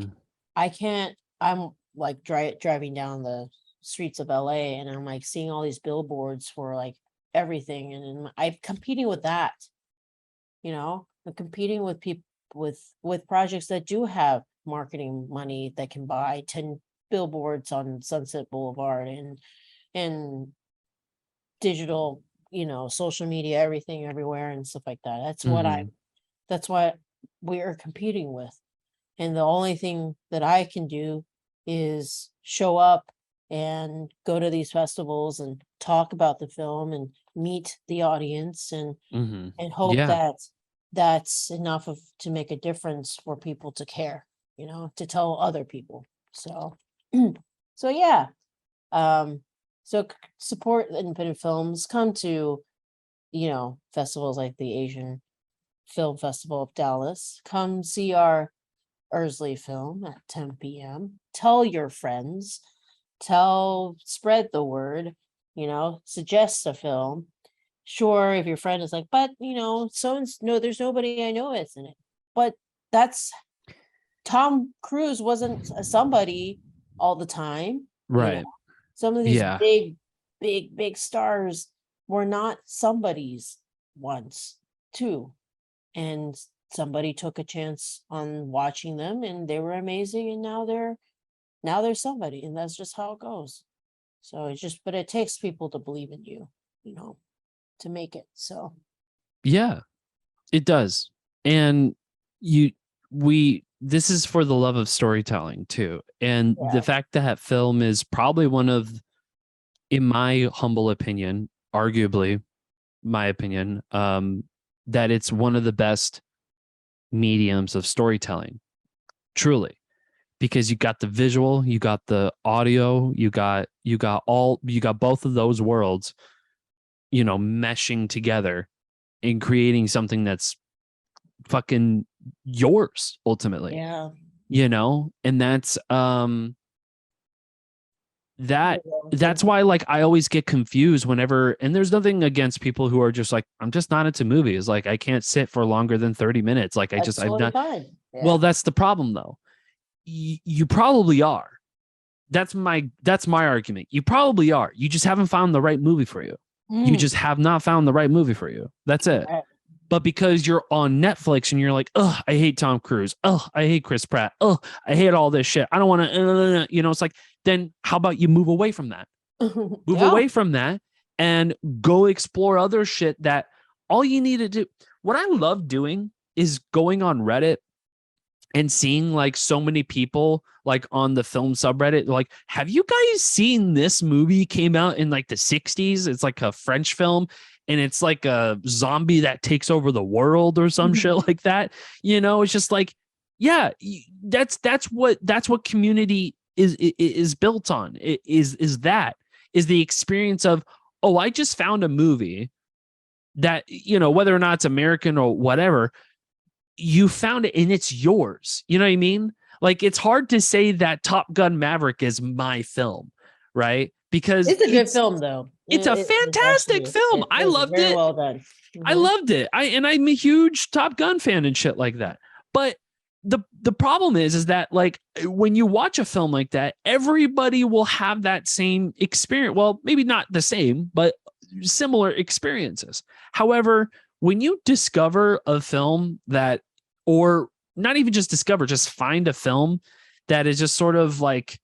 I'm like driving down the streets of LA, and I'm like seeing all these billboards for like everything, and I'm competing with that, you know. I'm competing with people with projects that do have marketing money that can buy 10 billboards on Sunset Boulevard and digital, you know, social media, everything everywhere and stuff like that. That's what we're competing with. And the only thing that I can do is show up and go to these festivals and talk about the film and meet the audience and hope that that's enough to make a difference for people to care, you know, to tell other people. So so yeah. So support independent films, come to, you know, festivals like the Asian Film Festival of Dallas, come see our Ursley film at 10 p.m. Tell your friends, spread the word, you know, suggest a film. Sure, if your friend is like, but you know, no, there's nobody I know it's in it. But that's Tom Cruise wasn't a somebody all the time. Right. You know? Some of these big stars were not somebody's once, too. And somebody took a chance on watching them and they were amazing, and now they're somebody, and that's just how it goes. So but it takes people to believe in you, you know, to make it. So yeah, it does. And this is for the love of storytelling too. And the fact that film is probably one of, in my humble opinion, arguably my opinion, that it's one of the best mediums of storytelling, truly, because you got the visual, you got the audio, you got both of those worlds, you know, meshing together and creating something that's fucking yours ultimately. Yeah. You know, and that's that's why, like, I always get confused whenever, and there's nothing against people who are just like, I'm just not into movies, like I can't sit for longer than 30 minutes, like I'm not fine. Yeah. Well, that's the problem though. You probably are. That's my argument. You probably are. You just haven't found the right movie for you. You just have not found the right movie for you. That's it. Right. But because you're on Netflix and you're like, oh, I hate Tom Cruise. Oh, I hate Chris Pratt. Oh, I hate all this shit. I don't want to, you know, it's like, then how about you move away from that? Move away from that and go explore other shit that all you need to do. What I love doing is going on Reddit and seeing like so many people like on the film subreddit, like, have you guys seen this movie? Came out in like the 60s. It's like a French film. And it's like a zombie that takes over the world or some shit like that. You know, it's just like, yeah, that's what community is built on. It is the experience of, oh, I just found a movie that, you know, whether or not it's American or whatever, you found it and it's yours. You know what I mean? Like, it's hard to say that Top Gun Maverick is my film, right? Because it's a good film though. It's a fantastic film. I loved it. Well done. I loved it. I'm a huge Top Gun fan and shit like that. But the problem is that like when you watch a film like that, everybody will have that same experience. Well, maybe not the same, but similar experiences. However, when you discover a film that, or not even just discover, just find a film that is just sort of like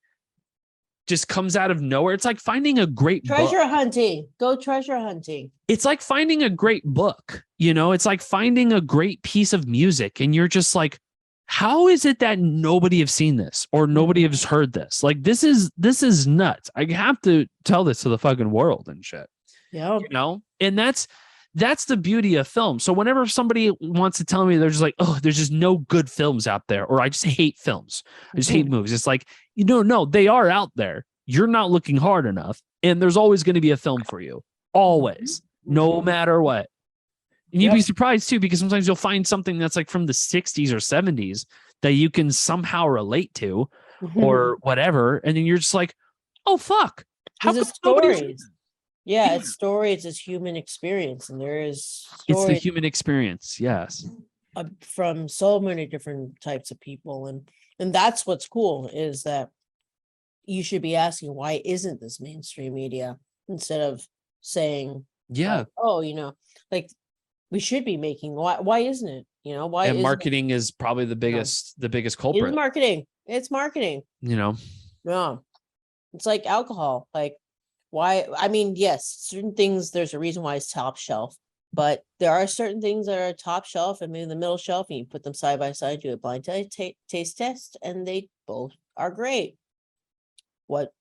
just comes out of nowhere. It's like finding a great treasure hunting. Go treasure hunting. It's like finding a great book, you know, it's like finding a great piece of music. And you're just like, how is it that nobody has seen this or nobody has heard this? Like, this is nuts. I have to tell this to the fucking world and shit. Yeah. You know, and that's the beauty of film. So whenever somebody wants to tell me they're just like, oh, there's just no good films out there, or I just hate films, I just hate movies. It's like, you know, no, they are out there. You're not looking hard enough. And there's always going to be a film for you. Always, no matter what. And you'd be surprised too, because sometimes you'll find something that's like from the 60s or 70s that you can somehow relate to or whatever. And then you're just like, oh, fuck. How come stories? Yeah, it's stories, it's human experience. And there is it's the human experience. Yes. From so many different types of people. And that's what's cool, is that you should be asking, why isn't this mainstream media, instead of saying, like, oh, you know, like, we should be making, why isn't it? You know, why? And marketing is probably the biggest culprit. It's marketing. It's marketing. You know, yeah, it's like alcohol. Like, why? I mean, yes, certain things, there's a reason why it's top shelf, but there are certain things that are top shelf and maybe the middle shelf, and you put them side by side, do a blind taste test, and they both are great. What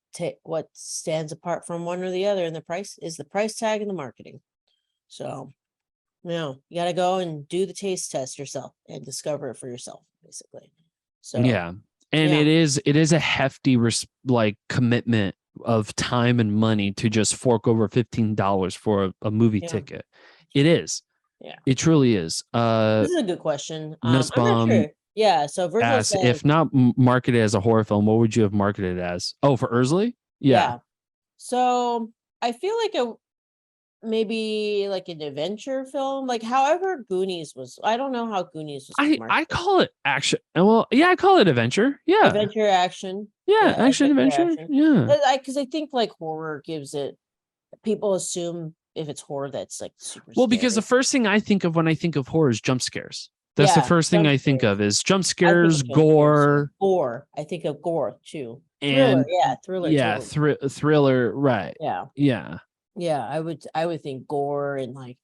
stands apart from one or the other, and the price is the price tag and the marketing. So, you got to go and do the taste test yourself and discover it for yourself, basically. So yeah, and it is a hefty like commitment of time and money to just fork over $15 for a movie ticket. It is. Yeah, it truly is. This is a good question. I'm not sure. Yeah, so Virgil says, if not marketed as a horror film, what would you have marketed as? Oh, for Ursley? Yeah. So I feel like maybe like an adventure film, like however Goonies was. I don't know how Goonies was. I call it action. Well, yeah, I call it adventure. Yeah, adventure action. Yeah, action adventure. Yeah, because I think like horror gives it. People assume if it's horror, that's like super. Well, because the first thing I think of when I think of horror is jump scares. That's the first thing I think of is jump scares, gore. Gore. I think of gore too. And thriller. Yeah, thriller. Right. Yeah. Yeah. Yeah, I would think gore, and like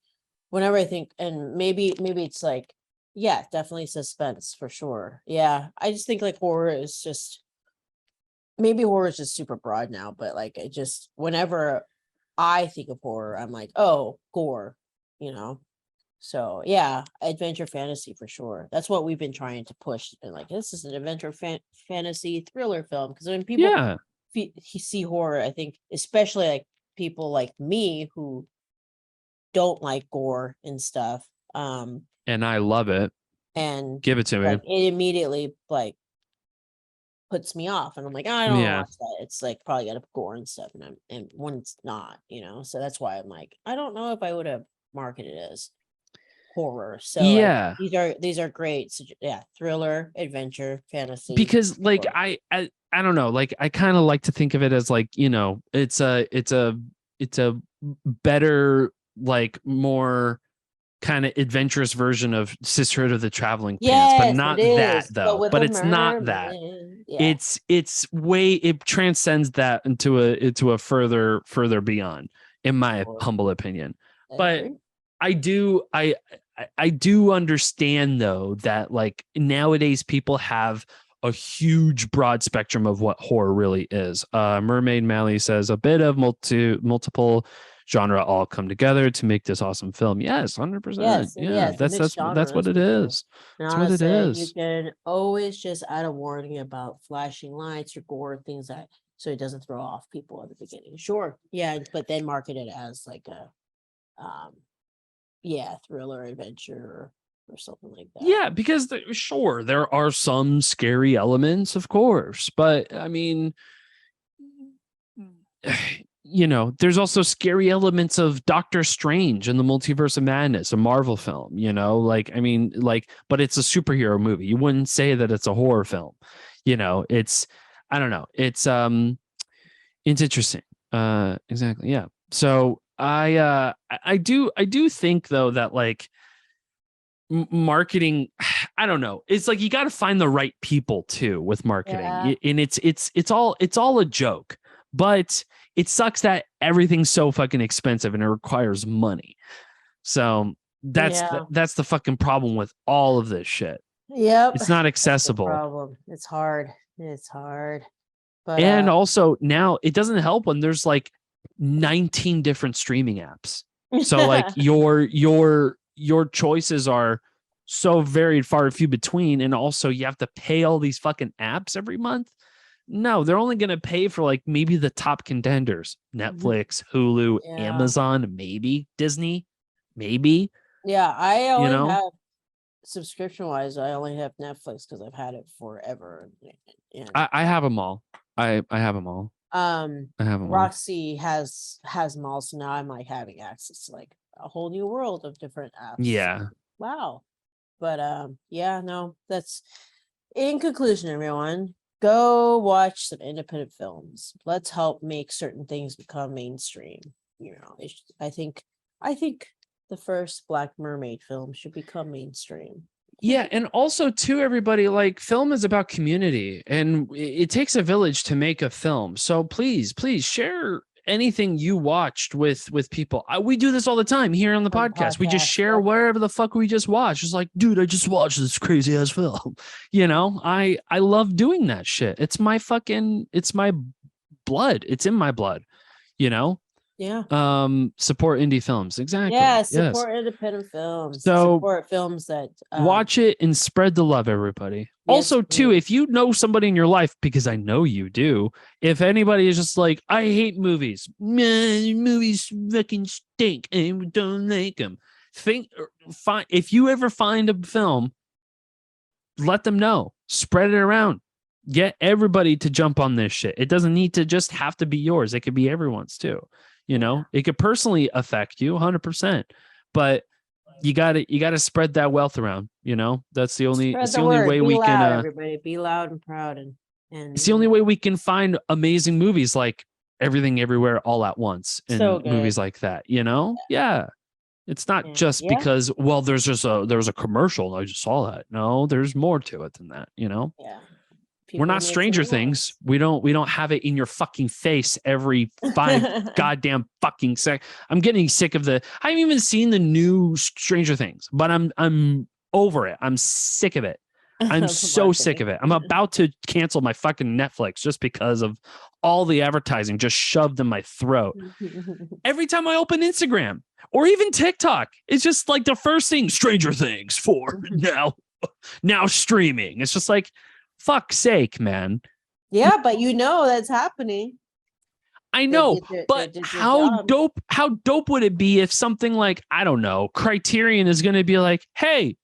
whenever I think, and maybe it's like, yeah, definitely suspense for sure. Yeah, I just think like horror is just, maybe horror is just super broad now, but like it just, whenever I think of horror, I'm like, oh, gore, you know. So yeah, adventure fantasy for sure. That's what we've been trying to push, and like, this is an adventure fantasy thriller film, because when people see horror, I think especially like people like me who don't like gore and stuff, and I love it, and give it to me, it immediately like puts me off, and I'm like, oh, I don't watch that. It's like probably got a gore and stuff, and when it's not, you know. So that's why I'm like, I don't know if I would have marketed it as horror. So yeah, like, these are great. So, yeah, thriller, adventure, fantasy. Because like I don't know, like I kind of like to think of it as like, you know, it's a better, like more kind of adventurous version of Sisterhood of the Traveling Pants, but not that though. But it's not that. Yeah. It transcends that into a further beyond, in my humble opinion. But I do understand though that like nowadays people have a huge broad spectrum of what horror really is. Mermaid Mally says a bit of multiple genre all come together to make this awesome film. Yes, 100%. Yes, that's what it is. That's what it is. You can always just add a warning about flashing lights or gore, things that, so it doesn't throw off people at the beginning. Sure, yeah, but then market it as like a thriller, adventure, or something like that. Yeah, because sure, there are some scary elements, of course, but I mean, there's also scary elements of Doctor Strange and the Multiverse of Madness, a Marvel film, but it's a superhero movie. You wouldn't say that it's a horror film. It's, I don't know. It's interesting. Exactly. Yeah. So I do think though that like marketing, I don't know. It's like you got to find the right people too with marketing, and it's all a joke, but it sucks that everything's so fucking expensive and it requires money. So that's the fucking problem with all of this shit. Yep. It's not accessible. Problem. It's hard. But and also now it doesn't help when there's like 19 different streaming apps. So like your choices are so very far and few between, and also you have to pay all these fucking apps every month. No, they're only going to pay for like maybe the top contenders: Netflix, Hulu, Amazon, maybe Disney, maybe. Yeah, I only have subscription wise. I only have Netflix because I've had it forever. I have them all. I have them all. I have them Roxy all. has them all, so now I'm like having access to like a whole new world of different apps. Yeah. Wow. But no, that's in conclusion, everyone. Go watch some independent films. Let's help make certain things become mainstream. I think the first Black Mermaid film should become mainstream. Yeah, and also too, everybody, like film is about community, and it takes a village to make a film. So please share anything you watched with people. We do this all the time here on the podcast. We just share wherever the fuck we just watched. It's like, dude, I just watched this crazy ass film. I love doing that shit. It's my blood. It's in my blood. Yeah. Support indie films. Exactly. Yeah, support independent films. So support films that watch it and spread the love, everybody. Yes, also, too, if you know somebody in your life, because I know you do, if anybody is just like, I hate movies, man, movies fucking stink, and we don't like them. If you ever find a film, let them know. Spread it around. Get everybody to jump on this shit. It doesn't need to just have to be yours. It could be everyone's too. It could personally affect you 100%, but you got to spread that wealth around. That's the only way we can. Everybody be loud and proud, and it's the only way we can find amazing movies like Everything Everywhere All at Once and movies like that. Yeah. It's not just because there was a commercial and I just saw that. No, there's more to it than that. Yeah. We're not Stranger Things. We don't have it in your fucking face every 5 goddamn fucking sec. I'm getting sick of I haven't even seen the new Stranger Things, but I'm over it. I'm sick of it. I'm so sick of it. I'm about to cancel my fucking Netflix just because of all the advertising just shoved in my throat. Every time I open Instagram or even TikTok, it's just like the first thing, Stranger Things 4 now streaming. It's just like, fuck's sake, man. Yeah, but that's happening. I know, but how dope would it be if something like, I don't know, Criterion is going to be like, hey,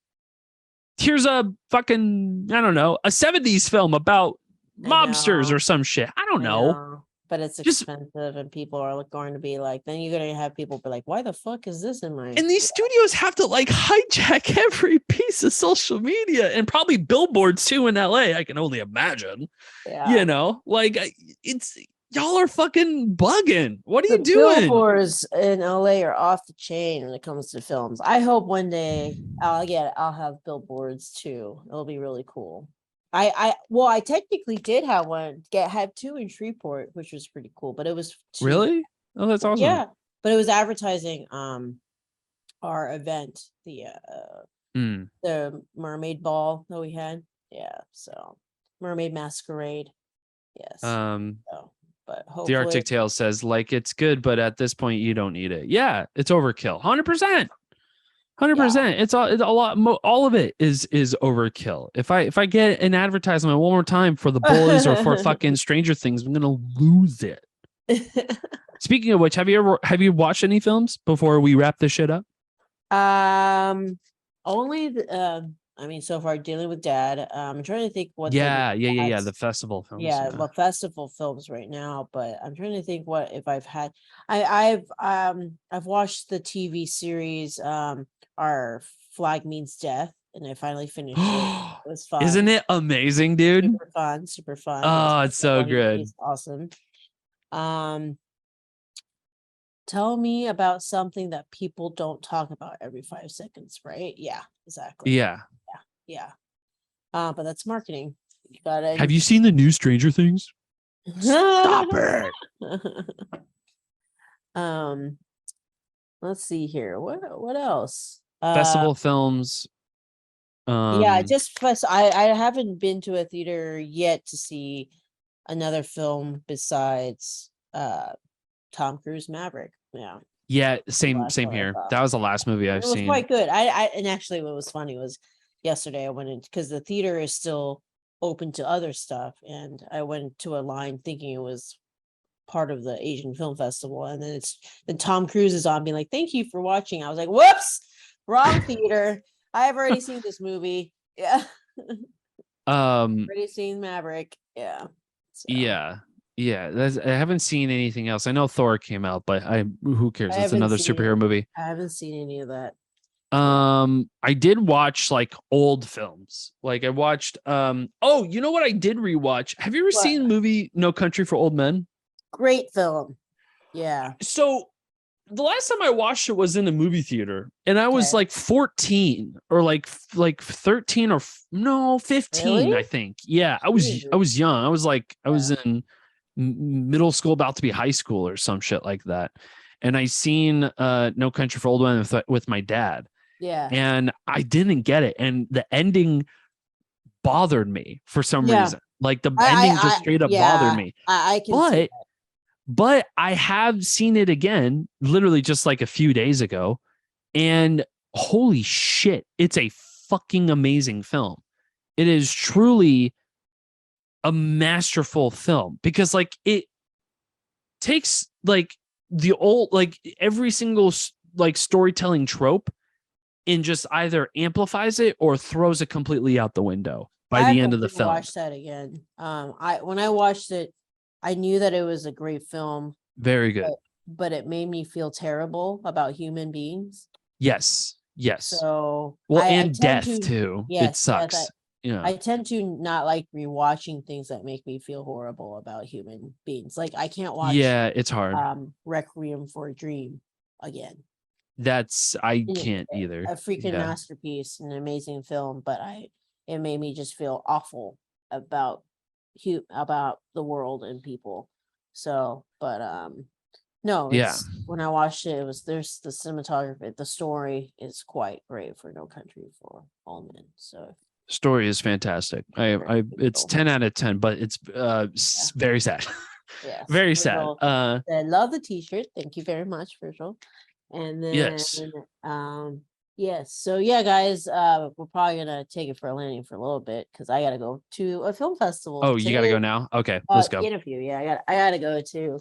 here's a fucking, I don't know, a 70s film about mobsters or some shit. I don't know. But it's expensive and people are going to be like, then you're going to have people be like, why the fuck is this in my... And these studios have to like hijack every piece of social media and probably billboards too in LA. I can only imagine, like it's, y'all are fucking bugging. What are you doing? Billboards in LA are off the chain when it comes to films. I hope one day I'll have billboards too. It'll be really cool. I technically did have one. Had 2 in Shreveport, which was pretty cool. But it was 2. Really? Oh, that's awesome. Yeah, but it was advertising our event, the mermaid ball that we had. Yeah, so Mermaid Masquerade. Yes. But hopefully... The Arctic Tale says like it's good, but at this point you don't need it. Yeah, it's overkill. 100%. 100%. It's a lot. All of it is overkill. If I get an advertisement one more time for the boys or for fucking Stranger Things, I'm gonna lose it. Speaking of which, have you watched any films before we wrap this shit up? Only I mean, so far dealing with Dad. I'm trying to think what the festival films. The festival films right now, but I'm trying to think what if I've had. I've watched the TV series Our Flag Means Death, and I finally finished it. It was fun. Isn't it amazing, dude? Super fun. Oh, it's so good. It's awesome. Tell me about something that people don't talk about every 5 seconds, right? Yeah, exactly. Yeah. But that's marketing. You gotta. Have you seen the new Stranger Things? Stop it. Let's see here. What else? Festival films. I haven't been to a theater yet to see another film besides Tom Cruise Maverick. Yeah, same here. That was the last movie I've seen. It was quite good. And actually what was funny was yesterday I went in because the theater is still open to other stuff, and I went to a line thinking it was part of the Asian Film Festival, and then Tom Cruise is on being like, "Thank you for watching." I was like, "Whoops, wrong theater. I have already seen this movie." Yeah. Already seen Maverick. Yeah. So. Yeah, I haven't seen anything else. I know Thor came out, but who cares? It's another superhero movie. I haven't seen any of that. I did watch like old films. Like I watched oh, you know what I did rewatch? Have you ever seen the movie No Country for Old Men? Great film. Yeah. So the last time I watched it was in a movie theater, and I was like 14 or like 13 or 15, really? I think. Yeah, I was young. I was in middle school, about to be high school or some shit like that. And I seen No Country for Old Men with my dad. Yeah. And I didn't get it. And the ending bothered me for some reason. Like the ending just straight up bothered me. I can see that. But I have seen it again, literally just like a few days ago. And holy shit, it's a fucking amazing film. It is truly a masterful film, because like it takes like the old, like every single like storytelling trope and just either amplifies it or throws it completely out the window by the end of the film. Watch that again. When I watched it, I knew that it was a great film. Very good. But it made me feel terrible about human beings. Yes. So and death too. Yes, it sucks. I tend to not like rewatching things that make me feel horrible about human beings. Like I can't watch. Yeah, it's hard. Requiem for a Dream again. I can't either. A freaking masterpiece, an amazing film, but it made me just feel awful about the world and people. So, but no, when I watched it, there's the cinematography, the story is quite great for No Country for Old Men. So story is fantastic. It's 10 out of 10, but it's very sad. Yes. Very sad. I love the t-shirt. Thank you very much, Virgil. And then yes. So yeah, guys, we're probably gonna take it for a landing for a little bit because I gotta go to a film festival. Oh, you gotta go now? Okay, let's go. Interview. Yeah, I gotta go to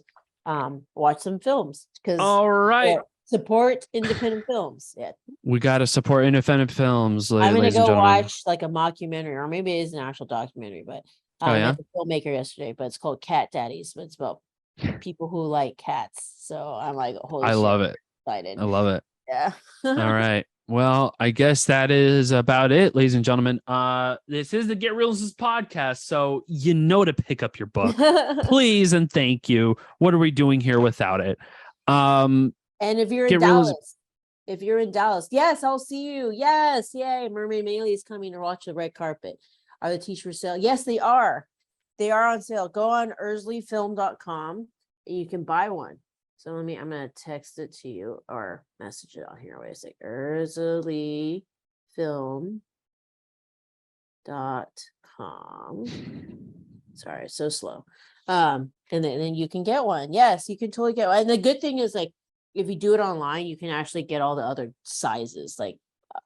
watch some films because all right. Support independent films. Yeah. We gotta support independent films, I'm gonna go watch like a mockumentary, or maybe it is an actual documentary, but I met the filmmaker yesterday, but it's called Cat Daddies, but it's about people who like cats. So I'm like, holy shit, love it. Excited. I love it. Yeah. All right. Well, I guess that is about it, ladies and gentlemen. This is the Get Reelisms podcast, so you know to pick up your book, please and thank you. What are we doing here without it? And if you're in Dallas, yes, I'll see you. Yes, yay! Mermaid Melee is coming to watch the red carpet. Are the t-shirts for sale? Yes, they are. They are on sale. Go on ursleyfilm.com and you can buy one. So I'm gonna text it to you or message it on here. Wait a sec. ursleyfilm.com. Sorry, so slow. And then you can get one. Yes, you can totally get one. And the good thing is, like, if you do it online, you can actually get all the other sizes. Like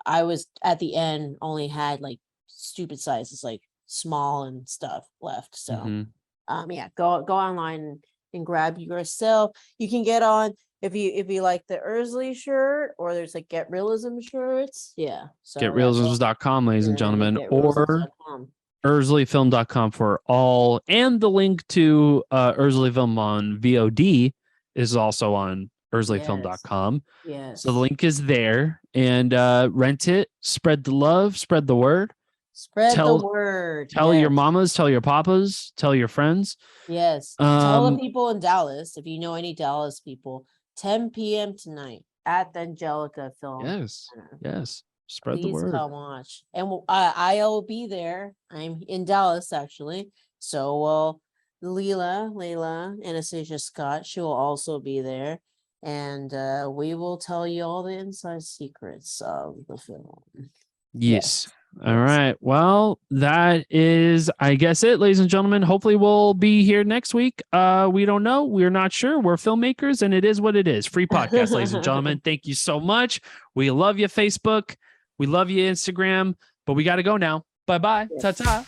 I was at the end only had like stupid sizes, like small and stuff left. So go online and grab yourself. You can get on if you like the Ursley shirt, or there's like Get Realism shirts. Yeah. So GetRealisms.com, ladies and gentlemen, or UrsleyFilm.com for all. And the link to Ursley Film on VOD is also on UrsleyFilm.com. Yes. So the link is there, and rent it, spread the love, spread the word. The word. Tell your mamas, tell your papas, tell your friends. Yes. Tell the people in Dallas, if you know any Dallas people, 10 p.m. tonight at the Angelica Film Center. Yes. Spread the word. Come watch. And I'll be there. I'm in Dallas, actually. So Layla, Anastasia Scott, she will also be there. And we will tell you all the inside secrets of the film. Yes. All right. Well, that is, I guess, it, ladies and gentlemen. Hopefully we'll be here next week. We don't know. We're not sure. We're filmmakers, and it is what it is. Free podcast, ladies and gentlemen. Thank you so much. We love you, Facebook. We love you, Instagram. But we got to go now. Bye-bye. Ta-ta.